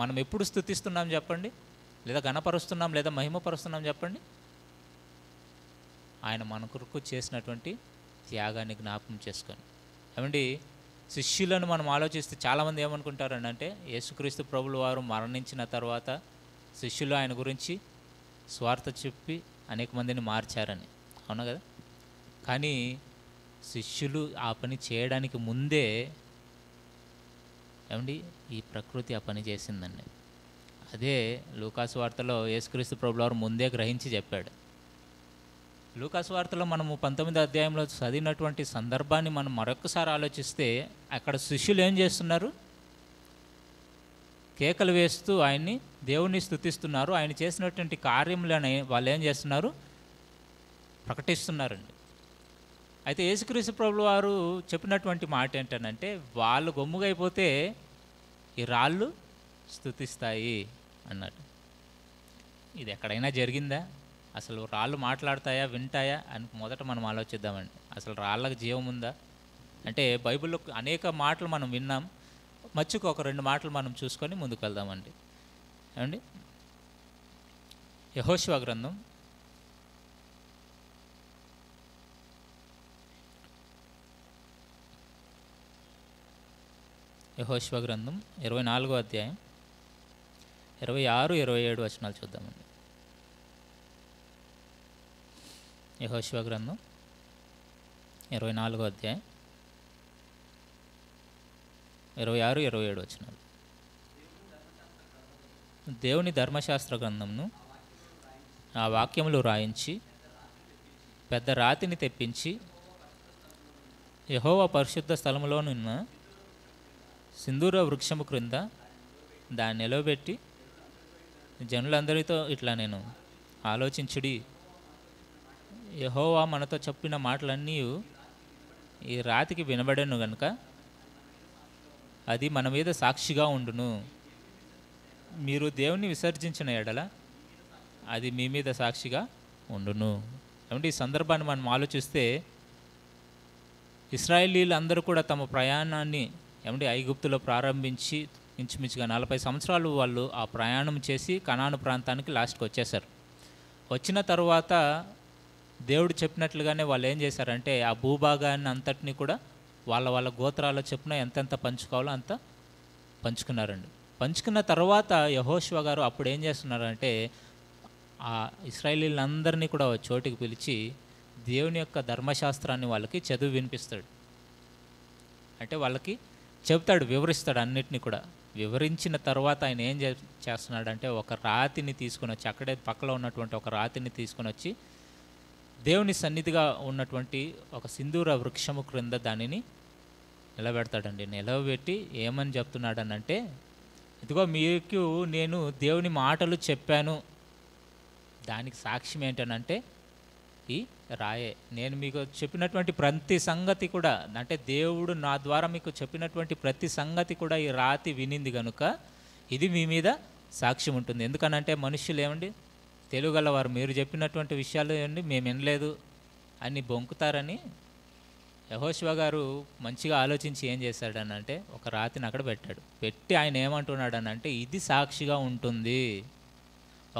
మనం ఎప్పుడు స్తుతిస్తున్నాం చెప్పండి? లేదా ఘనపరుస్తున్నాం, లేదా మహిమపరుస్తున్నాం చెప్పండి? ఆయన మన కొరకు చేసినటువంటి త్యాగాన్ని జ్ఞాపకం చేసుకొని. ఏమండి శిష్యులను మనం ఆలోచిస్తే చాలామంది ఏమనుకుంటారండి అంటే, యేసుక్రీస్తు ప్రభుల వారు మరణించిన తర్వాత శిష్యులు ఆయన గురించి స్వార్థ చెప్పి అనేక మందిని మార్చారని. అవునా కదా? కానీ శిష్యులు ఆ పని చేయడానికి ముందే ఏమండి ఈ ప్రకృతి ఆ పని చేసిందండి. అదే లూకా సువార్తలో యేసుక్రీస్తు ప్రభుల వారు ముందే గ్రహించి చెప్పాడు. లూకా సువార్తలో మనము 19వ అధ్యాయంలో చదివినటువంటి సందర్భాన్ని మనం మరొకసారి ఆలోచిస్తే అక్కడ శిష్యులు ఏం చేస్తున్నారు? కేకలు వేస్తూ ఆయన్ని, దేవుణ్ణి స్తుతిస్తున్నారు. ఆయన చేసినటువంటి కార్యములని వాళ్ళు ఏం చేస్తున్నారు? ప్రకటిస్తున్నారండి. అయితే యేసుక్రీస్తు ప్రభుల వారు చెప్పినటువంటి మాట ఏంటంటే, వాళ్ళు గమ్ముగా అయిపోతే ఈ రాళ్ళు స్తుతిస్తాయి అన్నాడు. ఇది ఎక్కడైనా జరిగిందా? అసలు రాళ్ళు మాట్లాడతాయా, వింటాయా అని మొదట మనం ఆలోచిద్దామండి. అసలు రాళ్ళకి జీవం ఉందా అంటే బైబిల్లో అనేక మాటలు మనం విన్నాం. మచ్చుకు ఒక 2 మాటలు మనం చూసుకొని ముందుకు వెళ్దామండి. ఏమండి, యెహోషువ గ్రంథం యెహోషువ గ్రంథం 24వ అధ్యాయం 26, 27 వచనాలు చూద్దామండి. యెహోషువ గ్రంథం 24వ అధ్యాయం 26, 27 వచనాలు. దేవుని ధర్మశాస్త్ర గ్రంథంను ఆ వాక్యములు రాయించి పెద్ద రాతిని తెప్పించి యెహోవా పరిశుద్ధ స్థలములోనున్న సింధూర వృక్షము క్రింద దాన్ని నిలవబెట్టి జనులందరితో ఇట్లా నేను ఆలోచించుడి, యెహోవా మనతో చెప్పిన మాటలన్నీ ఈ రాతికి వినబడెను గనుక అది మన మీద సాక్షిగా ఉండును. మీరు దేవుని విసర్జించిన ఎడల అది మీ మీద సాక్షిగా ఉండును. ఏమంటే ఈ సందర్భాన్ని మనం ఆలోచిస్తే ఇశ్రాయేలీలు అందరూ కూడా తమ ప్రయాణాన్ని ఏమంటే ఐగుప్తులో ప్రారంభించి ఇంచుమించుగా 40 సంవత్సరాలు వాళ్ళు ఆ ప్రయాణం చేసి కనాను ప్రాంతానికి లాస్ట్కి వచ్చేసారు. వచ్చిన తర్వాత దేవుడు చెప్పినట్లుగానే వాళ్ళు ఏం చేశారంటే ఆ భూభాగాన్ని అంతటిని కూడా వాళ్ళ వాళ్ళ గోత్రాల చొప్పున ఎంతెంత పంచుకోవాలో అంత పంచుకున్నారండి. పంచుకున్న తర్వాత యెహోషువ గారు అప్పుడు ఏం చేస్తున్నారంటే ఆ ఇశ్రాయేలీలందరినీ కూడా చోటికి పిలిచి దేవుని యొక్క ధర్మశాస్త్రాన్ని వాళ్ళకి చదువు వినిపిస్తాడు. అంటే వాళ్ళకి చెప్తాడు, వివరిస్తాడు అన్నిటినీ కూడా. వివరించిన తర్వాత ఆయన ఏం చేస్తున్నాడంటే ఒక రాతిని తీసుకొని వచ్చి, అక్కడే పక్కలో ఉన్నటువంటి ఒక రాతిని తీసుకొని వచ్చి దేవుని సన్నిధిగా ఉన్నటువంటి ఒక సింధూర వృక్షము క్రింద దానిని నిలబెడతాడండి. నిలబెట్టి ఏమని చెప్తున్నాడనంటే, ఇదిగో మీకు నేను దేవుని మాటలు చెప్పాను, దానికి సాక్ష్యం ఏంటనంటే ఈ రాయే. నేను మీకు చెప్పినటువంటి ప్రతి సంగతి కూడా, అంటే దేవుడు నా ద్వారా మీకు చెప్పినటువంటి ప్రతి సంగతి కూడా ఈ రాతి వినింది కనుక ఇది మీ మీద సాక్ష్యం ఉంటుంది. ఎందుకనంటే మనుషులు ఏమండి తెలుగలవారు, మీరు చెప్పినటువంటి విషయాలు ఏమండి మేము వినలేదు అని బొంకుతారని యెహోషువ గారు మంచిగా ఆలోచించి ఏం చేశాడనంటే ఒక రాతిని అక్కడ పెట్టాడు. పెట్టి ఆయన ఏమంటున్నాడనంటే ఇది సాక్షిగా ఉంటుంది.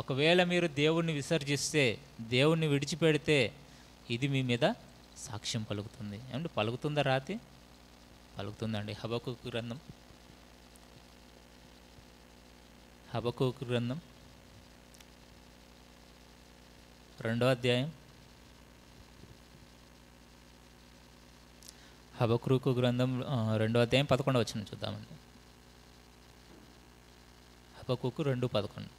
ఒకవేళ మీరు దేవుణ్ణి విసర్జిస్తే, దేవుణ్ణి విడిచిపెడితే ఇది మీ మీద సాక్ష్యం పలుకుతుంది. ఏమంటే పలుకుతుందా రాతి? పలుకుతుందండి. హబక్కూకు గ్రంథం 2వ అధ్యాయం, హబక్కూకు గ్రంథం 2వ అధ్యాయం 11వ వచనం చూద్దామండి. హబక్కూకు 2:11.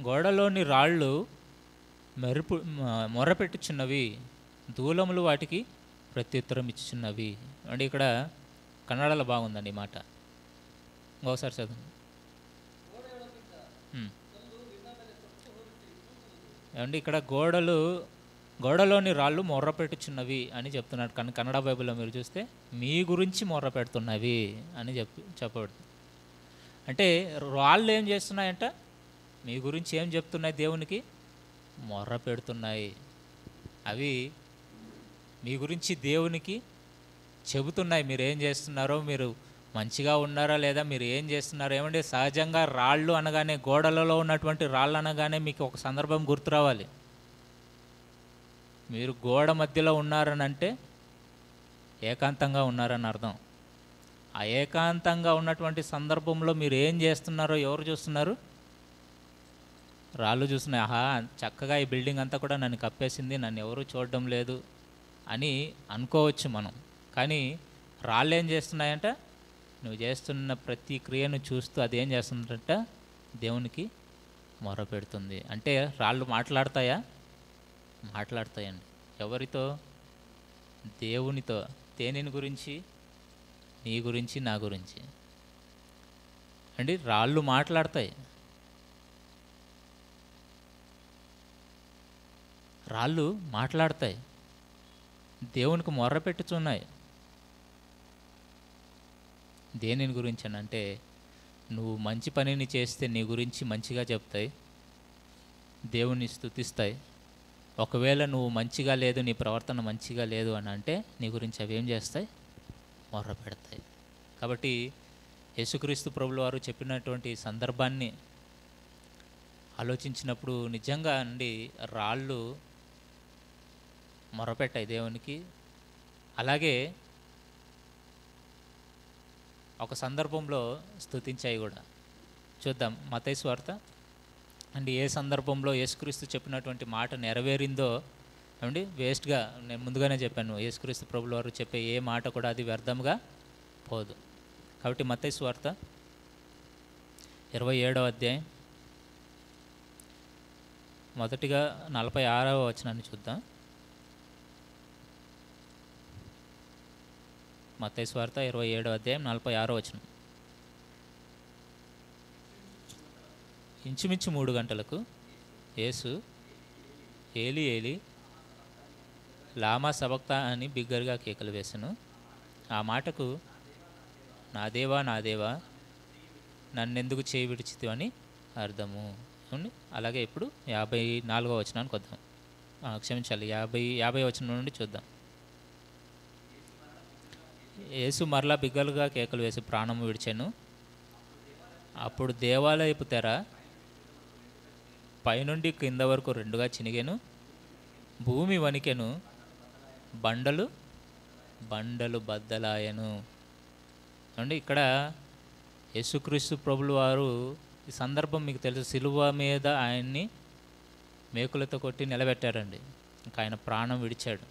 గోడలోని రాళ్ళు మొరపెట్టుచున్నవి, దూలములు వాటికి ప్రత్యుత్తరం ఇచ్చుచున్నవి. అంటే ఇక్కడ కన్నడలో బాగుందండి ఈ మాట. ఇంకోసారి చదవండి. ఏమండి ఇక్కడ గోడలోని రాళ్ళు మొర్రపెట్టుచున్నవి అని చెప్తున్నాడు. కానీ కన్నడ బైబిల్లో మీరు చూస్తే మీ గురించి మొర్రపెడుతున్నవి అని చెప్పబడుతుంది. అంటే రాళ్ళు ఏం చేస్తున్నాయంట? మీ గురించి ఏం చెప్తున్నాయి? దేవునికి మొర్ర పెడుతున్నాయి. అవి మీ గురించి దేవునికి చెబుతున్నాయి. మీరు ఏం చేస్తున్నారో, మీరు మంచిగా ఉన్నారా లేదా, మీరు ఏం చేస్తున్నారో. ఏమంటే సహజంగా రాళ్ళు అనగానే, గోడలలో ఉన్నటువంటి రాళ్ళు అనగానే మీకు ఒక సందర్భం గుర్తు రావాలి. మీరు గోడ మధ్యలో ఉన్నారని అంటే ఏకాంతంగా ఉన్నారని అర్థం. ఆ ఏకాంతంగా ఉన్నటువంటి సందర్భంలో మీరు ఏం చేస్తున్నారో ఎవరు చూస్తున్నారు? రాళ్ళు చూస్తున్నాయి. ఆహా, చక్కగా ఈ బిల్డింగ్ అంతా కూడా నన్ను కప్పేసింది, నన్ను ఎవరు చూడడం లేదు అని అనుకోవచ్చు మనం. కానీ రాళ్ళు ఏం చేస్తున్నాయంట? నువ్వు చేస్తున్న ప్రతి క్రియను చూస్తూ అది ఏం చేస్తుందంట? దేవునికి మొరపెడుతుంది. అంటే రాళ్ళు మాట్లాడతాయా? మాట్లాడతాయండి. ఎవరితో? దేవునితో. దేనిని గురించి? నీ గురించి, నా గురించి అండి. రాళ్ళు మాట్లాడతాయి. రాళ్ళు మాట్లాడతాయి, దేవునికి మొర్ర పెట్టుచున్నాయి. దేనిని గురించి అని అంటే, నువ్వు మంచి పనిని చేస్తే నీ గురించి మంచిగా చెప్తాయి, దేవుని స్తుతిస్తాయి. ఒకవేళ నువ్వు మంచిగా లేదు, నీ ప్రవర్తన మంచిగా లేదు అని అంటే నీ గురించి అవి ఏం చేస్తాయి? మొర్ర పెడతాయి. కాబట్టి యేసుక్రీస్తు ప్రభుల వారు చెప్పినటువంటి సందర్భాన్ని ఆలోచించినప్పుడు నిజంగా అండి రాళ్ళు మొరపెట్టాయి దేవునికి. అలాగే ఒక సందర్భంలో స్తుతించాయి కూడా. చూద్దాం మత్తయి సువార్త అండి, ఏ సందర్భంలో యేసుక్రీస్తు చెప్పినటువంటి మాట నెరవేరిందో ఏమండి. వేస్ట్గా నేను ముందుగానే చెప్పాను, యేసుక్రీస్తు ప్రభుల వారు చెప్పే ఏ మాట కూడా అది వ్యర్థంగా పోదు. కాబట్టి మత్తయి సువార్త 27వ అధ్యాయం మొదటిగా 46వ వచనాన్ని చూద్దాం. మత్తయి సువార్త 27వ అధ్యాయం 46వ వచనం. ఇంచుమించు 3 గంటలకు యేసు ఏలి ఏలి లామా సబక్తా అని బిగ్గరగా కేకలు వేసెను. ఆ మాటకు నా దేవా నా దేవా నన్నెందుకు చేయి విడిచితివి అని అర్థము. అలాగే ఇప్పుడు 54వ వచనానికి వద్దాం. క్షమించాలి, 50వ వచనం నుండి చూద్దాం. యేసు మరలా బిగ్గరగా కేకలు వేసి ప్రాణము విడిచెను. అప్పుడు దేవాలయపు తెర పైనుండి కింద వరకు 2గా చినిగెను, భూమి వణికెను, బండలు బద్దలాయను. అండి ఇక్కడ యేసుక్రీస్తు ప్రభులు వారు ఈ సందర్భం మీకు తెలుసు, సిలువ మీద ఆయన్ని మేకులతో కొట్టి నిలబెట్టారండి. ఇంకా ఆయన ప్రాణం విడిచాడు.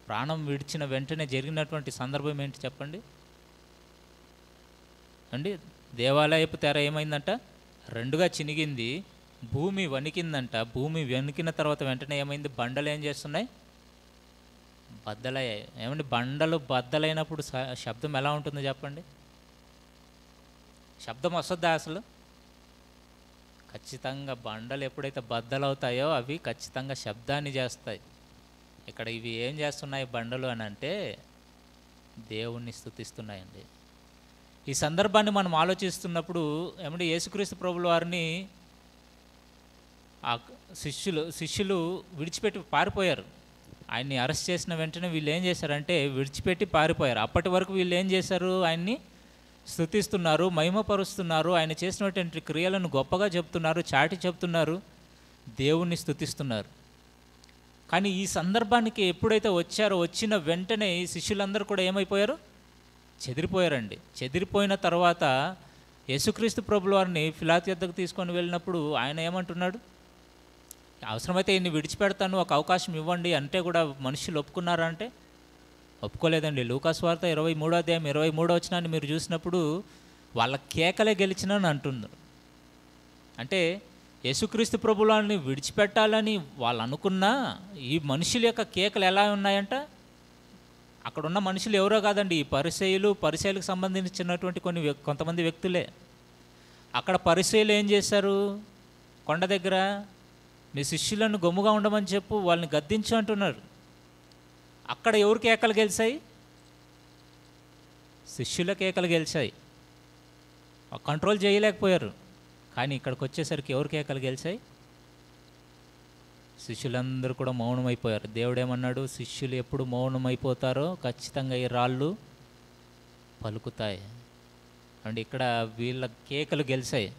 ప్రాణం విడిచిన వెంటనే జరిగినటువంటి సందర్భం ఏంటి చెప్పండి అండి. దేవాలయపు తెర ఏమైందంట? 2గా చినిగింది, భూమి వణికిందంట. భూమి వణికిన తర్వాత వెంటనే ఏమైంది? బండలు ఏం చేస్తున్నాయి? బద్దలయ్యాయి. ఏమండి బండలు బద్దలైనప్పుడు శబ్దం ఎలా ఉంటుందో చెప్పండి. శబ్దం వస్తుందా అసలు? ఖచ్చితంగా బండలు ఎప్పుడైతే బద్దలవుతాయో అవి ఖచ్చితంగా శబ్దాన్ని చేస్తాయి. ఇక్కడ ఇవి ఏం చేస్తున్నాయి బండలు అని అంటే దేవుణ్ణి స్తుతిస్తున్నాయండి. ఈ సందర్భాన్ని మనం ఆలోచిస్తున్నప్పుడు ఏమంటే యేసుక్రీస్తు ప్రభుల వారిని ఆ శిష్యులు విడిచిపెట్టి పారిపోయారు. ఆయన్ని అరెస్ట్ చేసిన వెంటనే వీళ్ళు ఏం చేశారంటే విడిచిపెట్టి పారిపోయారు. అప్పటి వరకు వీళ్ళు ఏం చేశారు? ఆయన్ని స్తుతిస్తున్నారు, మహిమపరుస్తున్నారు, ఆయన చేసినటువంటి క్రియలను గొప్పగా చెప్తున్నారు, చాటి చెప్తున్నారు, దేవుణ్ణి స్తుతిస్తున్నారు. కానీ ఈ సందర్భానికి ఎప్పుడైతే వచ్చిన వెంటనే ఈ శిష్యులందరూ కూడా ఏమైపోయారు? చెదిరిపోయారండి. చెదిరిపోయిన తర్వాత యేసుక్రీస్తు ప్రభుల వారిని పిలాతు యొద్దకు తీసుకొని వెళ్ళినప్పుడు ఆయన ఏమంటున్నాడు? అవసరమైతే ఈయన్ని విడిచిపెడతాను, ఒక అవకాశం ఇవ్వండి అంటే కూడా మనుషులు ఒప్పుకున్నారా అంటే ఒప్పుకోలేదండి. లూకా సువార్త 23వ అధ్యాయం 23వ వచనాన్ని మీరు చూసినప్పుడు వాళ్ళ కేకలే గెలిచినని అంటున్నారు. అంటే యేసుక్రీస్తు ప్రభువుని విడిచిపెట్టాలని వాళ్ళు అనుకున్నా ఈ మనుషుల యొక్క కేకలు ఎలా ఉన్నాయంట? అక్కడున్న మనుషులు ఎవరో కాదండి, ఈ పరిసయ్యులకు సంబంధించినటువంటి కొంతమంది వ్యక్తులే. అక్కడ పరిసయ్యులు ఏం చేశారు? కొండ దగ్గర మీ శిష్యులను గమ్ముగా ఉండమని చెప్పు, వాళ్ళని గద్దించు అంటున్నారు. అక్కడ ఎవరు కేకలు గెలిచాయి? శిష్యుల కేకలు గెలిచాయి. కంట్రోల్ చేయలేకపోయారు. కానీ ఇక్కడికి వచ్చేసరికి ఎవరు కేకలు గెలిచాయి? శిష్యులందరూ కూడా మౌనమైపోయారు. దేవుడు ఏమన్నాడు? శిష్యులు ఎప్పుడు మౌనమైపోతారో ఖచ్చితంగా ఈ రాళ్ళు పలుకుతాయి. అండ్ ఇక్కడ వీళ్ళ కేకలు గెలిచాయి.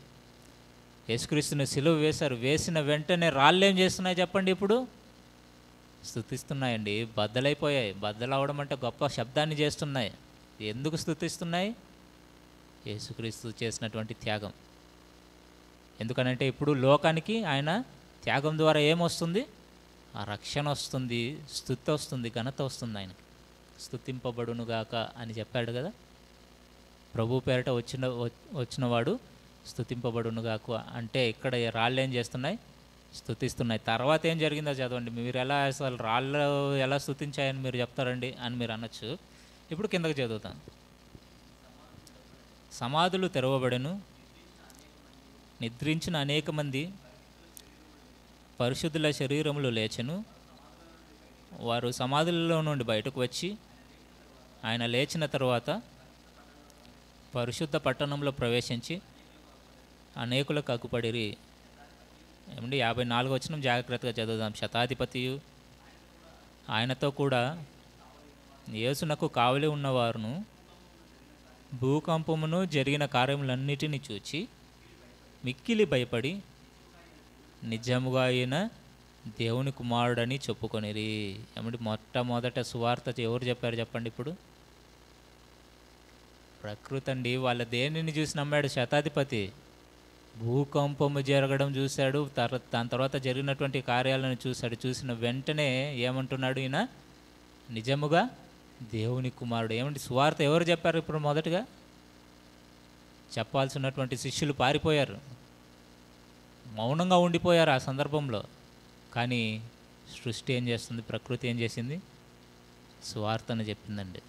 యేసుక్రీస్తుని సిలువ వేశారు. వేసిన వెంటనే రాళ్ళు ఏం చేస్తున్నాయి చెప్పండి? ఇప్పుడు స్తుతిస్తున్నాయండి. బద్దలైపోయాయి. బద్దలవడం అంటే గొప్ప శబ్దాన్ని చేస్తున్నాయి. ఎందుకు స్తుతిస్తున్నాయి? యేసుక్రీస్తు చేసినటువంటి త్యాగం. ఎందుకనంటే ఇప్పుడు లోకానికి ఆయన త్యాగం ద్వారా ఏమొస్తుంది? ఆ రక్షణ వస్తుంది, స్తుతి వస్తుంది, ఘనత వస్తుంది. ఆయనకి స్తుతింపబడునుగాక అని చెప్పాడు కదా. ప్రభు పేరట వచ్చినవాడు స్తుతింపబడునుగాక అంటే ఇక్కడ రాళ్ళు ఏం చేస్తున్నాయి? స్తుతిస్తున్నాయి. తర్వాత ఏం జరిగిందో చదవండి. మీరు ఎలా అసలు రాళ్ళు ఎలా స్తుతించాయని మీరు చెప్తారండి అని మీరు అనొచ్చు. ఇప్పుడు కిందకి చదువుతాం. సమాధులు తెరవబడెను, నిద్రించిన అనేక మంది పరిశుద్ధుల శరీరములు లేచెను, వారు సమాధులలో నుండి బయటకు వచ్చి ఆయన లేచిన తరువాత పరిశుద్ధ పట్టణంలో ప్రవేశించి అనేకులకు అగ్గుపడిరి. ఏమండి 54 వచనం జాగ్రత్తగా చదువుదాం. శతాధిపతియు ఆయనతో కూడా యేసునకు కావలి ఉన్నవారును భూకంపమును జరిగిన కార్యములన్నిటినీ చూచి మిక్కిలి భయపడి నిజముగా అయిన దేవుని కుమారుడని చెప్పుకొనిరి. ఏమంటే మొట్టమొదట సువార్త ఎవరు చెప్పారు చెప్పండి? ఇప్పుడు ప్రకృతి అండి. వాళ్ళ దేనిని చూసి నమ్మాడు? శతాధిపతి. భూకంపము జరగడం చూశాడు, దాని తర్వాత జరిగినటువంటి కార్యాలను చూశాడు. చూసిన వెంటనే ఏమంటున్నాడు ఈయన? నిజముగా దేవుని కుమారుడు. ఏమంటే సువార్త ఎవరు చెప్పారు? ఇప్పుడు మొదటగా చెప్పాల్సినటువంటి శిష్యులు పారిపోయారు, మౌనంగా ఉండిపోయారు ఆ సందర్భంలో. కానీ సృష్టి ఏం చేస్తుంది? ప్రకృతి ఏం చేసింది? సువార్తను చెప్పిందండి.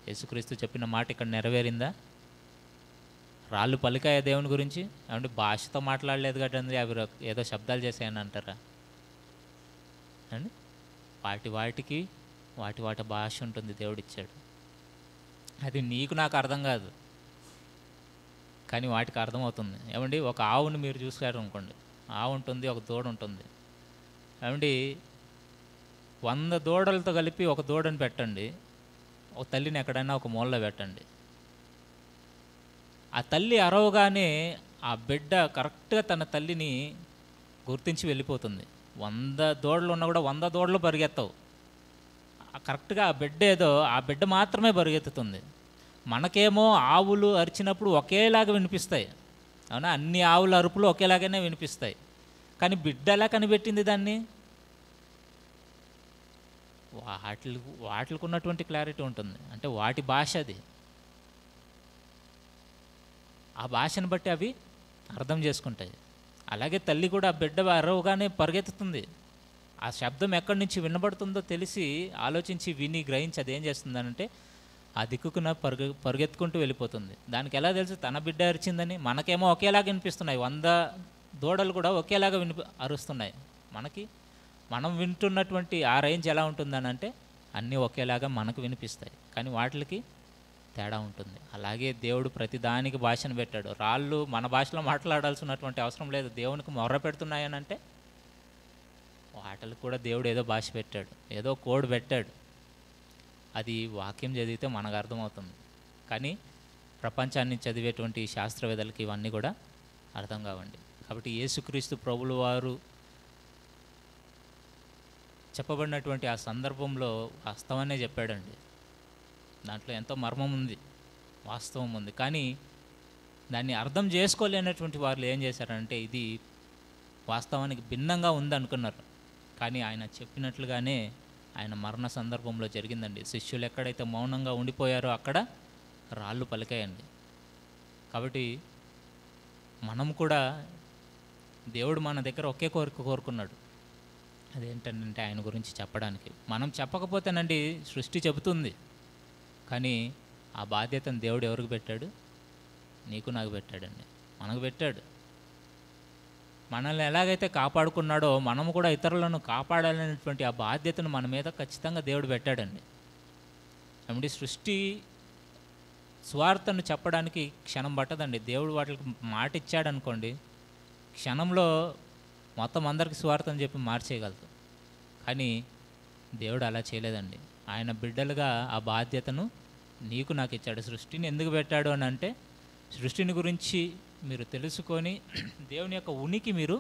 యేసుక్రీస్తు చెప్పిన మాట ఇక్కడ నెరవేరిందా? రాళ్ళు పలికాయ దేవుని గురించి? ఏమంటే భాషతో మాట్లాడలేదు కదండి, అవి ఏదో శబ్దాలు చేసాయని అంటారా అండి? వాటికి వాటి భాష ఉంటుంది, దేవుడిచ్చాడు. అది నీకు నాకు అర్థం కాదు, కానీ వాటికి అర్థమవుతుంది. ఏమండి ఒక ఆవును మీరు చూసారు అనుకోండి, ఆవు ఉంటుంది, ఒక దూడ ఉంటుంది. ఏమండి 100 దూడలతో కలిపి ఒక దూడని పెట్టండి, ఒక తల్లిని ఎక్కడైనా ఒక మూలలో పెట్టండి. ఆ తల్లి అరవగానే ఆ బిడ్డ కరెక్ట్గా తన తల్లిని గుర్తించి వెళ్ళిపోతుంది. 100 దూడలు ఉన్నా కూడా 100 దూడలు పరిగెత్తవు. కరెక్ట్గా ఆ బిడ్డ ఏదో ఆ బిడ్డ మాత్రమే పరిగెత్తుతుంది. మనకేమో ఆవులు అరిచినప్పుడు ఒకేలాగా వినిపిస్తాయి, అవునా? అన్ని ఆవుల అరుపులు ఒకేలాగానే వినిపిస్తాయి. కానీ బిడ్డ ఎలా కనిపెట్టింది దాన్ని? వాటికి ఉన్నటువంటి క్లారిటీ ఉంటుంది, అంటే వాటి భాష అది. ఆ భాషను బట్టి అవి అర్థం చేసుకుంటాయి. అలాగే తల్లి కూడా ఆ బిడ్డ అరవగానే పరిగెత్తుతుంది. ఆ శబ్దం ఎక్కడి నుంచి వినబడుతుందో తెలిసి ఆలోచించి విని గ్రహించి అది ఏం చేస్తుందనంటే ఆ దిక్కున పరిగెత్తుకుంటూ వెళ్ళిపోతుంది. దానికి ఎలా తెలుసు తన బిడ్డ అరిచిందని? మనకేమో ఒకేలాగా వినిపిస్తున్నాయి, 100 దూడలు కూడా ఒకేలాగా అరుస్తున్నాయి. మనం వింటున్నటువంటి ఆ రేంజ్ ఎలా ఉంటుందనంటే అన్నీ ఒకేలాగా మనకు వినిపిస్తాయి, కానీ వాటికి తేడా ఉంటుంది. అలాగే దేవుడు ప్రతి దానికి భాషను పెట్టాడు. రాళ్ళు మన భాషలో మాట్లాడాల్సినటువంటి అవసరం లేదు. దేవునికి మొర్ర పెడుతున్నాయనంటే వాటికి కూడా దేవుడు ఏదో భాష పెట్టాడు, ఏదో కోడ్ పెట్టాడు. అది వాక్యం చదివితే మనకు అర్థమవుతుంది, కానీ ప్రపంచాన్ని చదివేటువంటి శాస్త్రవేత్తలకి ఇవన్నీ కూడా అర్థం కావండి. కాబట్టి యేసుక్రీస్తు ప్రభులు వారు చెప్పబడినటువంటి ఆ సందర్భంలో వాస్తవాన్నే చెప్పాడండి. దాంట్లో ఎంతో మర్మం ఉంది, వాస్తవం ఉంది. కానీ దాన్ని అర్థం చేసుకోలేనటువంటి వాళ్ళు ఏం చేశారంటే ఇది వాస్తవానికి భిన్నంగా ఉందనుకున్నారు. కానీ ఆయన చెప్పినట్లుగానే ఆయన మరణ సందర్భంలో జరిగిందండి. శిష్యులు ఎక్కడైతే మౌనంగా ఉండిపోయారో అక్కడ రాళ్ళు పలికాయండి. కాబట్టి మనం కూడా దేవుడు మన దగ్గర ఒకే కోరిక కోరుకున్నాడు, అదేంటంటే ఆయన గురించి చెప్పడానికి. మనం చెప్పకపోతేనండి సృష్టి చెబుతుంది, కానీ ఆ బాధ్యతను దేవుడు ఎవరికి పెట్టాడు? నీకు నాకు పెట్టాడండి, మనకు పెట్టాడు. మనల్ని ఎలాగైతే కాపాడుకున్నాడో మనము కూడా ఇతరులను కాపాడాలనేటువంటి ఆ బాధ్యతను మన మీద ఖచ్చితంగా దేవుడు పెట్టాడండి. ఏమంటే సృష్టి స్వార్థను చెప్పడానికి క్షణం పట్టదండి. దేవుడు వాటికి మాట ఇచ్చాడనుకోండి, క్షణంలో మొత్తం అందరికీ స్వార్థం చెప్పి మార్చేయగలదు. కానీ దేవుడు అలా చేయలేదండి. ఆయన బిడ్డలుగా ఆ బాధ్యతను నీకు నాకు ఇచ్చాడు. సృష్టిని ఎందుకు పెట్టాడు అని అంటే సృష్టిని గురించి మీరు తెలుసుకొని దేవుని యొక్క ఉనికి మీరు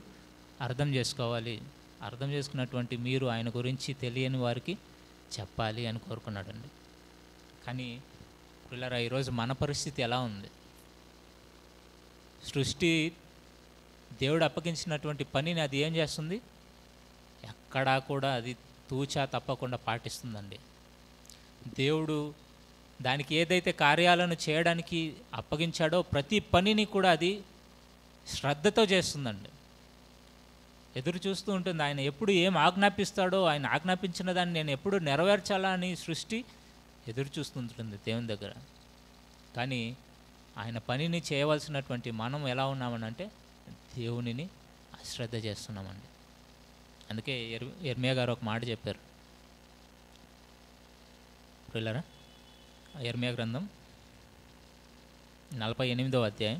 అర్థం చేసుకోవాలి. అర్థం చేసుకున్నటువంటి మీరు ఆయన గురించి తెలియని వారికి చెప్పాలి అని కోరుకున్నాడండి. కానీ పిల్లరా, ఈరోజు మన పరిస్థితి ఎలా ఉంది? సృష్టి దేవుడు అప్పగించినటువంటి పనిని అది ఏం చేస్తుంది? ఎక్కడా కూడా అది తూచా తప్పకుండా పాటిస్తుందండి. దేవుడు దానికి ఏదైతే కార్యాలను చేయడానికి అప్పగించాడో ప్రతి పనిని కూడా అది శ్రద్ధతో చేస్తుందండి. ఎదురు చూస్తూ ఉంటుంది ఆయన ఎప్పుడు ఏం ఆజ్ఞాపిస్తాడో, ఆయన ఆజ్ఞాపించిన దాన్ని నేను ఎప్పుడు నెరవేర్చాలా అని సృష్టి ఎదురు చూస్తుంటుంది దేవుని దగ్గర. కానీ ఆయన పనిని చేయవలసినటువంటి మనం ఎలా ఉన్నామనంటే దేవునిని అశ్రద్ధ చేస్తున్నామండి. అందుకే యెర్మీయా గారు ఒక మాట చెప్పారు, ప్రియులారా, యెర్మీయా గ్రంథం 48వ అధ్యాయం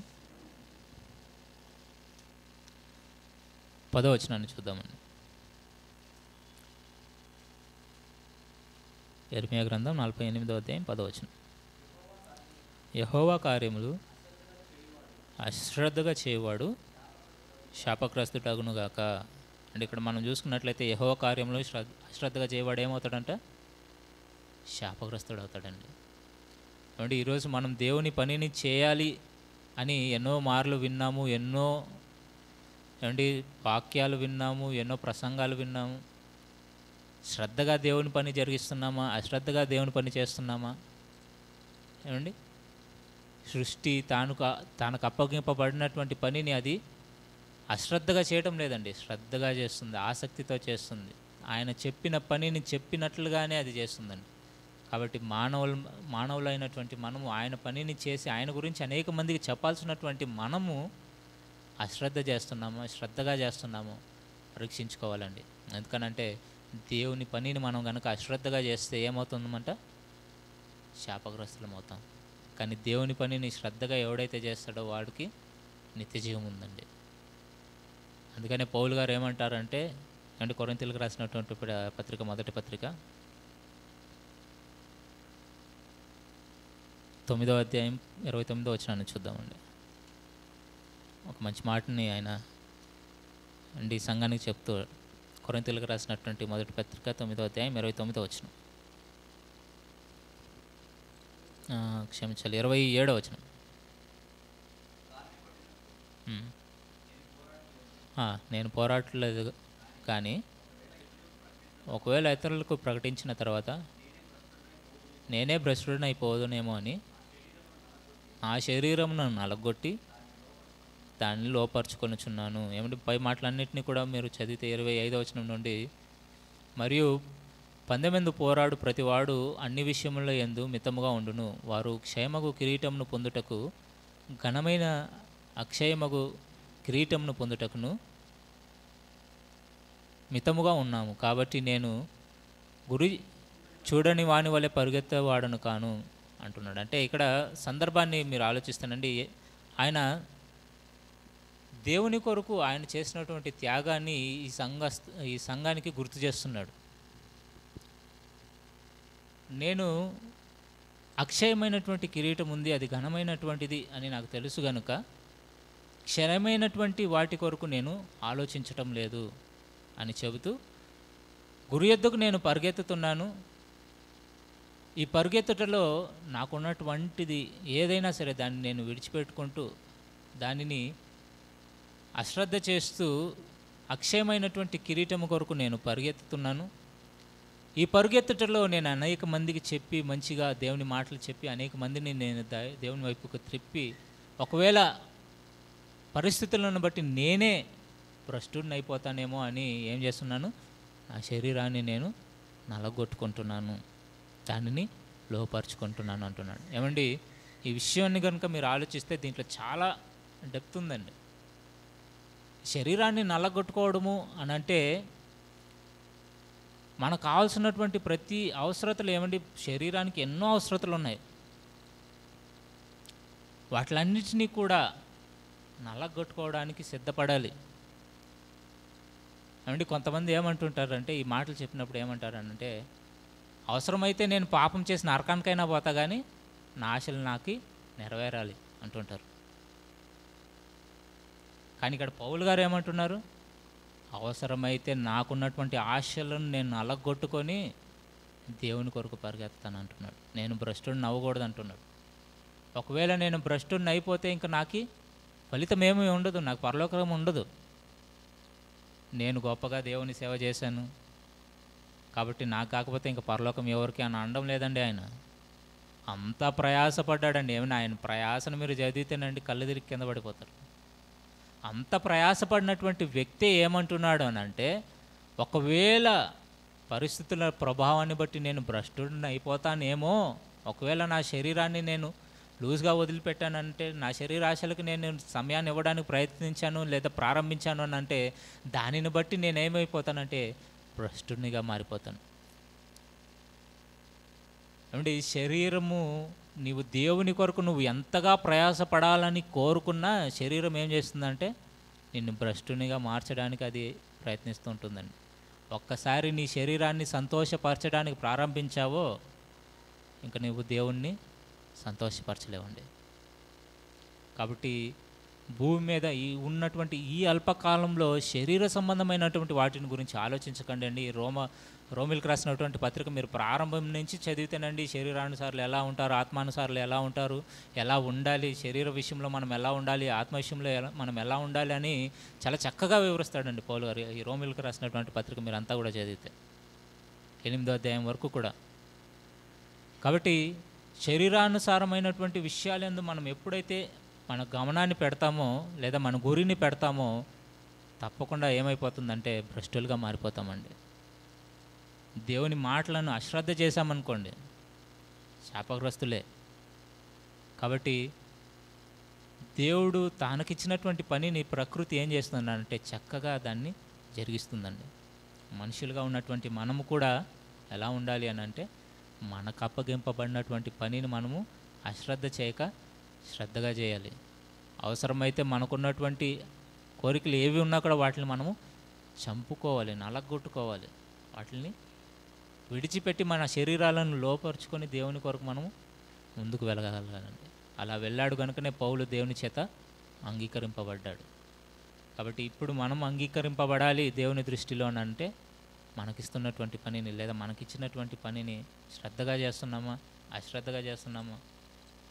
10వ వచనాన్ని చూద్దామండి. యెర్మీయా గ్రంథం 48వ అధ్యాయం 10వ వచనం. యెహోవా కార్యములు అశ్రద్ధగా చేయవాడు శాపగ్రస్తుడగునుగాక. అంటే ఇక్కడ మనం చూసుకున్నట్లయితే యెహోవా కార్యములు అశ్రద్ధగా చేయవాడు ఏమవుతాడంట? శాపగ్రస్తుడు అవుతాడండి. అంటే ఈరోజు మనం దేవుని పనిని చేయాలి అని ఎన్నో మార్లు విన్నాము, ఎన్నో వాక్యాలు విన్నాము, ఎన్నో ప్రసంగాలు విన్నాము. శ్రద్ధగా దేవుని పని జరిగిస్తున్నామా? అశ్రద్ధగా దేవుని పని చేస్తున్నామా? ఏమండి, సృష్టి తనకు అప్పగింపబడినటువంటి పనిని అది అశ్రద్ధగా చేయటం లేదండి, శ్రద్ధగా చేస్తుంది, ఆసక్తితో చేస్తుంది. ఆయన చెప్పిన పనిని చెప్పినట్లుగానే అది చేస్తుందండి. కాబట్టి మానవులైనటువంటి మనము ఆయన పనిని చేసి ఆయన గురించి అనేక మందికి చెప్పాల్సినటువంటి మనము అశ్రద్ధ చేస్తున్నామో శ్రద్ధగా చేస్తున్నామో పరీక్షించుకోవాలండి. ఎందుకనంటే దేవుని పనిని మనం కనుక అశ్రద్ధగా చేస్తే ఏమవుతుందన్నమాట? శాపగ్రస్తులం అవుతాం. కానీ దేవుని పనిని శ్రద్ధగా ఎవడైతే చేస్తాడో వాడికి నిత్యజీవం ఉందండి. అందుకనే పౌలు గారు ఏమంటారంటే, కొరింథీయులకు రాసినటువంటి పత్రిక, మొదటి పత్రిక 9వ అధ్యాయం 29వ వచనాన్ని చూద్దామండి. ఒక మంచి మాటని ఆయన ఈ సంఘానికి చెప్తూ, కొరింథీయులకు రాసినటువంటి మొదటి పత్రిక 9వ అధ్యాయం 29వ వచనం, క్షమించాలి 27వ వచనం. నేను పోరాడలేదు, కానీ ఒకవేళ ఇతరులకు ప్రకటించిన తర్వాత నేనే భ్రష్టుడిని అయిపోదునేమో అని ఆ శరీరమును నలగొట్టి దాన్ని లోపరుచుకొనుచున్నాను. ఏమంటే పై మాటలన్నింటినీ కూడా మీరు చదివితే 25వ వచనం నుండి, మరియు పందెమెందు పోరాడు ప్రతివాడు అన్ని విషయముల యందు మితముగా ఉండును, వారు క్షయమగు కిరీటమును పొందుటకు ఘనమైన అక్షయమగు కిరీటమును పొందుటకును మితముగా ఉన్నాము. కాబట్టి నేను గురి చూడని వాని వలె పరిగెత్తేవాడను కాను అంటున్నాడు. అంటే ఇక్కడ సందర్భాన్ని మీరు ఆలోచిస్తానండి. ఆయన దేవుని కొరకు ఆయన చేసినటువంటి త్యాగాన్ని ఈ సంఘానికి గుర్తు చేస్తున్నాడు. నేను అక్షయమైనటువంటి కిరీటం ఉంది, అది ఘనమైనటువంటిది అని నాకు తెలుసు గనుక క్షయమైనటువంటి వాటి కొరకు నేను ఆలోచించటం లేదు అని చెబుతూ, గురి యొద్దకు నేను పరిగెత్తుతున్నాను. ఈ పరిగెత్తుటలో నాకున్నటువంటిది ఏదైనా సరే దాన్ని నేను విడిచిపెట్టుకుంటూ దానిని అశ్రద్ధ చేస్తూ అక్షయమైనటువంటి కిరీటము కొరకు నేను పరిగెత్తుతున్నాను. ఈ పరిగెత్తుటలో నేను అనేక మందికి చెప్పి, మంచిగా దేవుని మాటలు చెప్పి అనేక మందిని నేను దేవుని వైపుకు త్రిప్పి, ఒకవేళ పరిస్థితులను బట్టి నేనే భ్రష్టుడిని అయిపోతానేమో అని ఏం చేస్తున్నాను? నా శరీరాన్ని నేను నలగొట్టుకుంటున్నాను, దానిని లోపరుచుకుంటున్నాను అంటున్నాడు. ఏమండి, ఈ విషయాన్ని కనుక మీరు ఆలోచిస్తే దీంట్లో చాలా డెప్త్ ఉందండి. శరీరాన్ని నల్లగొట్టుకోవడము అని అంటే మనకు కావాల్సినటువంటి ప్రతి అవసరతలు, ఏమండి, శరీరానికి ఎన్నో అవసరతలు ఉన్నాయి. వాటిలన్నిటినీ కూడా నల్లగొట్టుకోవడానికి సిద్ధపడాలి. ఏమండి, కొంతమంది ఏమంటుంటారంటే, ఈ మాటలు చెప్పినప్పుడు ఏమంటారంటే, అవసరమైతే నేను పాపం చేసి నరకానికైనా పోతా కానీ నా ఆశలు నాకు నెరవేరాలి అంటుంటారు. కానీ ఇక్కడ పౌలు గారు ఏమంటున్నారు? అవసరమైతే నాకున్నటువంటి ఆశలను నేను నలగొట్టుకొని దేవుని కొరకు పరిగెత్తాను అంటున్నాడు. నేను భ్రష్టుడిని అవ్వకూడదు అంటున్నాడు. ఒకవేళ నేను భ్రష్టుడిని అయిపోతే ఇంకా నాకు ఫలితం ఏమీ ఉండదు, నాకు పరలోకం ఉండదు. నేను గొప్పగా దేవుని సేవ చేశాను కాబట్టి నాకు కాకపోతే ఇంకా పరలోకం ఎవరికి అని అనడం లేదండి. ఆయన అంతా ప్రయాసపడ్డాడండి. ఏమైనా ఆయన ప్రయాసను మీరు చదివితేనండి కళ్ళు తిరిగి కింద పడిపోతారు. అంత ప్రయాసపడినటువంటి వ్యక్తి ఏమంటున్నాడు అని అంటే, ఒకవేళ పరిస్థితుల ప్రభావాన్ని బట్టి నేను భ్రష్టుడిని అయిపోతానేమో, ఒకవేళ నా శరీరాన్ని నేను లూజ్గా వదిలిపెట్టానంటే, నా శరీరాశలకు నేను సమయాన్ని ఇవ్వడానికి ప్రయత్నించాను లేదా ప్రారంభించాను అని అంటే, దానిని బట్టి నేనేమైపోతానంటే భ్రష్టునిగా మారిపోతాను. ఏమంటే ఈ శరీరము నీవు దేవుని కొరకు నువ్వు ఎంతగా ప్రయాసపడాలని కోరుకున్నా శరీరం ఏం చేస్తుందంటే నిన్ను భ్రష్టునిగా మార్చడానికి అది ప్రయత్నిస్తూ ఉంటుందండి. ఒక్కసారి నీ శరీరాన్ని సంతోషపరచడానికి ప్రారంభించావో ఇంకా నువ్వు దేవుణ్ణి సంతోషపరచలేవండి. కాబట్టి భూమి మీద ఈ ఉన్నటువంటి ఈ అల్పకాలంలో శరీర సంబంధమైనటువంటి వాటిని గురించి ఆలోచించకండి అండి. రోమిల్కి రాసినటువంటి పత్రిక మీరు ప్రారంభం నుంచి చదివితేనండి శరీరానుసారులు ఎలా ఉంటారు, ఆత్మానుసారులు ఎలా ఉంటారు, ఎలా ఉండాలి, శరీర విషయంలో మనం ఎలా ఉండాలి, ఆత్మ విషయంలో మనం ఎలా ఉండాలి అని చాలా చక్కగా వివరిస్తాడండి పౌలు గారు. ఈ రోమిల్కి రాసినటువంటి పత్రిక మీరు అంతా కూడా చదివితే 8వ అధ్యాయం వరకు కూడా. కాబట్టి శరీరానుసారమైనటువంటి విషయాలందు మనం ఎప్పుడైతే మన గమనాన్ని పెడతామో లేదా మన గురిని పెడతామో తప్పకుండా ఏమైపోతుందంటే భ్రష్టులుగా మారిపోతామండి. దేవుని మాటలను అశ్రద్ధ చేశామనుకోండి శాపగ్రస్తులే. కాబట్టి దేవుడు తనకిచ్చినటువంటి పనిని ప్రకృతి ఏం చేస్తుందంటే చక్కగా దాన్ని జరిగిస్తుందండి. మనుషులుగా ఉన్నటువంటి మనము కూడా ఎలా ఉండాలి అని అంటే మనకు అప్పగింపబడినటువంటి పనిని మనము అశ్రద్ధ చేయక శ్రద్ధగా చేయాలి. అవసరమైతే మనకున్నటువంటి కోరికలు ఏవి ఉన్నా కూడా వాటిని మనము చంపుకోవాలి, నలగొట్టుకోవాలి, వాటిని విడిచిపెట్టి మన శరీరాలను లోపరుచుకొని దేవుని కొరకు మనము ముందుకు వెళ్ళగలగాలండి. అలా వెళ్ళాడు కనుకనే పౌలు దేవుని చేత అంగీకరింపబడ్డాడు. కాబట్టి ఇప్పుడు మనం అంగీకరింపబడాలి దేవుని దృష్టిలో అంటే మనకిస్తున్నటువంటి పనిని లేదా మనకిచ్చినటువంటి పనిని శ్రద్ధగా చేస్తున్నామా అశ్రద్ధగా చేస్తున్నామా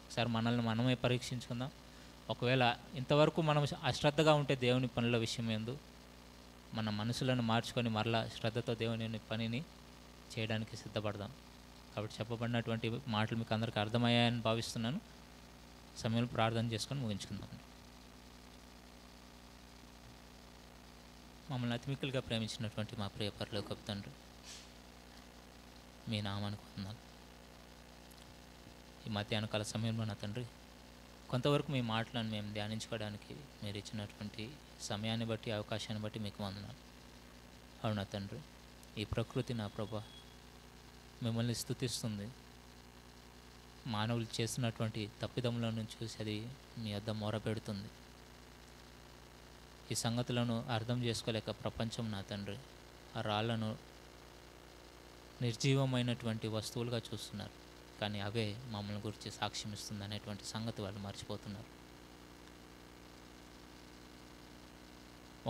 ఒకసారి మనల్ని మనమే పరీక్షించుకుందాం. ఒకవేళ ఇంతవరకు మనం అశ్రద్ధగా ఉంటే దేవుని పనుల విషయం ఏందు మన మనసులను మార్చుకొని మరలా శ్రద్ధతో దేవుని పనిని చేయడానికి సిద్ధపడదాం. కాబట్టి చెప్పబడినటువంటి మాటలు మీకు అందరికీ అర్థమయ్యాయని భావిస్తున్నాను. సమయంలో ప్రార్థన చేసుకొని ముగించుకుందాం. మమ్మల్ని అతిమిక్కులుగా ప్రేమించినటువంటి మా ప్రియ పరలోకపు తండ్రి, మీ నామానికి వందనాలు. ఈ మధ్యాహ్నకాల సమయంలో నా తండ్రి కొంతవరకు మీ మాటలను మేము ధ్యానించుకోవడానికి మీరు ఇచ్చినటువంటి సమయాన్ని బట్టి అవకాశాన్ని బట్టి మీకు వందనాలు. అవునా తండ్రి, ఈ ప్రకృతి నా ప్రభా మిమ్మల్ని స్తుతిస్తుంది. మానవులు చేస్తున్నటువంటి తప్పిదములను చూసి అది మీ వద్ద మొరపెడుతుంది. ఈ సంగతులను అర్థం చేసుకోలేక ప్రపంచం నా తండ్రి ఆ రాళ్లను నిర్జీవమైనటువంటి వస్తువులుగా చూస్తున్నారు. కానీ అవే మమ్మల్ని గురించి సాక్ష్యం ఇస్తుంది అనేటువంటి సంగతి వాళ్ళు మర్చిపోతున్నారు.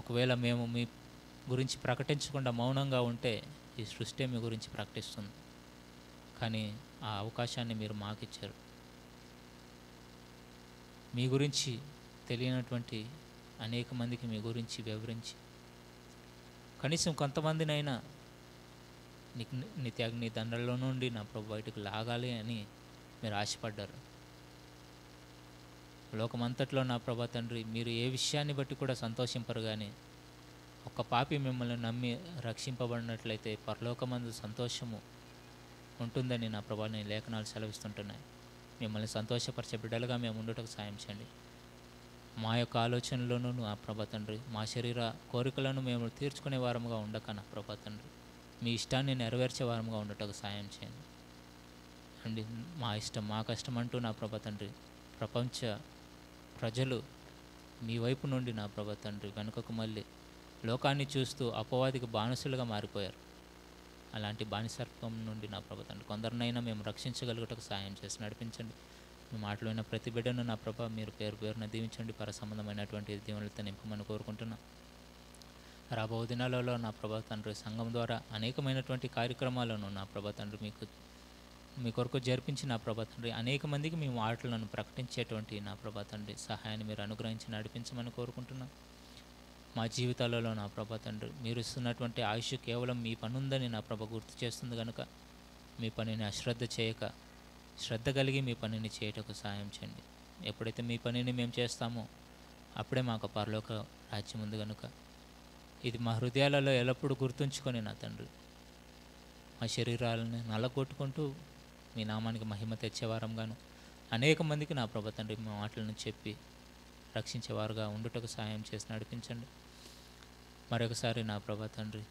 ఒకవేళ మేము మీ గురించి ప్రకటించకుండా మౌనంగా ఉంటే ఈ సృష్టి మీ గురించి ప్రకటిస్తుంది. కానీ ఆ అవకాశాన్ని మీరు మాకిచ్చారు. మీ గురించి తెలియనటువంటి అనేక మందికి మీ గురించి వివరించి కనీసం కొంతమందినైనా నిత్యాగ్ని దండల్లో నుండి నా ప్రభు బయటకు లాగాలి అని మీరు ఆశపడ్డారు. లోకమంతట్లో నా ప్రభా తండ్రి మీరు ఏ విషయాన్ని బట్టి కూడా సంతోషింపరు. కానీ ఒక పాపి మిమ్మల్ని నమ్మి రక్షింపబడినట్లయితే పరలోకమందు సంతోషము ఉంటుందని నా ప్రభా నేను లేఖనాలు సెలవిస్తుంటున్నాయి. మిమ్మల్ని సంతోషపరిచే బిడ్డలుగా మేము ఉండుటకు సాయం చేయండి. మా యొక్క ఆలోచనలోనూ నా ప్రభా తండ్రి మా శరీర కోరికలను మేము తీర్చుకునే వారముగా ఉండక నా ప్రభా తండ్రి మీ ఇష్టాన్ని నెరవేర్చే వారముగా ఉండటకు సాయం చేయండి అండి. మా ఇష్టం మా కష్టం అంటూ నా ప్రభా తండ్రి ప్రపంచ ప్రజలు మీ వైపు నుండి నా ప్రభా తండ్రి వెనుకకు మళ్ళీ లోకాన్ని చూస్తూ అపవాదికి బానిసలుగా మారిపోయారు. అలాంటి బానిసత్వం నుండి నా ప్రభా తండ్రి కొందరినైనా మేము రక్షించగలుగుటకు సాయం చేసి నడిపించండి. మీ మాటలోని ప్రతి బిడ్డను నా ప్రభా మీరు పేరు పేరున దీవించండి. పర సంబంధమైనటువంటి దీవెనలతో నింపమని కోరుకుంటున్నా. రాబో దినాలలో నా ప్రభా తండ్రి సంఘం ద్వారా అనేకమైనటువంటి కార్యక్రమాలను నా ప్రభా తండ్రి మీ కొరకు జరిపించి నా ప్రభా తండ్రి అనేక మందికి మీ మాటలను ప్రకటించేటువంటి నా ప్రభా తండ్రి సహాయాన్ని మీరు అనుగ్రహించి నడిపించమని కోరుకుంటున్నా. మా జీవితాలలో నా ప్రభా తండ్రి మీరు ఇస్తున్నటువంటి ఆయుష్ కేవలం మీ పని ఉందని నా ప్రభ గుర్తు చేస్తుంది కనుక మీ పనిని అశ్రద్ధ చేయక శ్రద్ధ కలిగి మీ పనిని చేయటకు సాయం చేయండి. ఎప్పుడైతే మీ పనిని మేము చేస్తామో అప్పుడే మాకు పరలోక రాజ్యం ఉంది కనుక ఇది మా హృదయాలలో ఎల్లప్పుడూ గుర్తుంచుకొని నా తండ్రి మా శరీరాలను నల్లగొట్టుకుంటూ మీ నామానికి మహిమ తెచ్చేవారంగాను అనేక మందికి నా ప్రభా తండ్రి మా మాటలను చెప్పి రక్షించేవారుగా ఉండుటకు సాయం చేసి నడిపించండి. మరొకసారి నా ప్రభా తండ్రి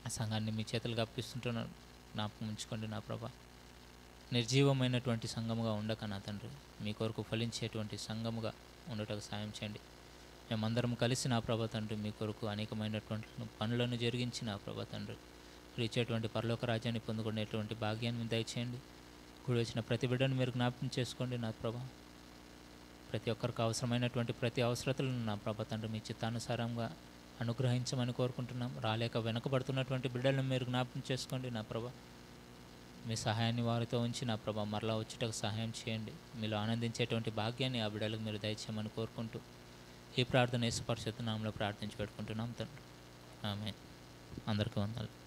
ఆ సంఘాన్ని మీ చేతులుగా అప్పిస్తుంటున్నాను. జ్ఞాపకం ఉంచుకోండి నా ప్రభా. నిర్జీవమైనటువంటి సంఘముగా ఉండక నా తండ్రి మీ కొరకు ఫలించేటువంటి సంఘముగా ఉండటకు సాయం చేయండి. మేమందరం కలిసి నా ప్రభా తండ్రి మీ కొరకు అనేకమైనటువంటి పనులను జరిగించి నా ప్రభా తండ్రి మీరు ఇచ్చేటువంటి పరలోక రాజ్యాన్ని పొందుకునేటువంటి భాగ్యాన్ని దయచేయండి. కూడి వచ్చిన ప్రతి బిడ్డను మీరు జ్ఞాపకం చేసుకోండి నా ప్రభా. ప్రతి ఒక్కరికి అవసరమైనటువంటి ప్రతి అవసరతలను నా ప్రభా తండ్రి మీ చిత్తానుసారంగా అనుగ్రహించమని కోరుకుంటున్నాం. రాలేక వెనకబడుతున్నటువంటి బిడ్డలను మీరు జ్ఞాపకం చేసుకోండి నా ప్రభా. మీ సహాయాన్ని వారితో ఉంచి నా ప్రభా మరలా వచ్చుటకు సహాయం చేయండి. మీలో ఆనందించేటువంటి భాగ్యాన్ని ఆ బిడ్డలకు మీరు దయచేయమని కోరుకుంటూ ఈ ప్రార్థన యేసు పరిశుద్ధ నామములో ప్రార్థించి పెట్టుకుంటున్నాం తండ్రి. ఆమేన్. అందరికీ వందనాలు.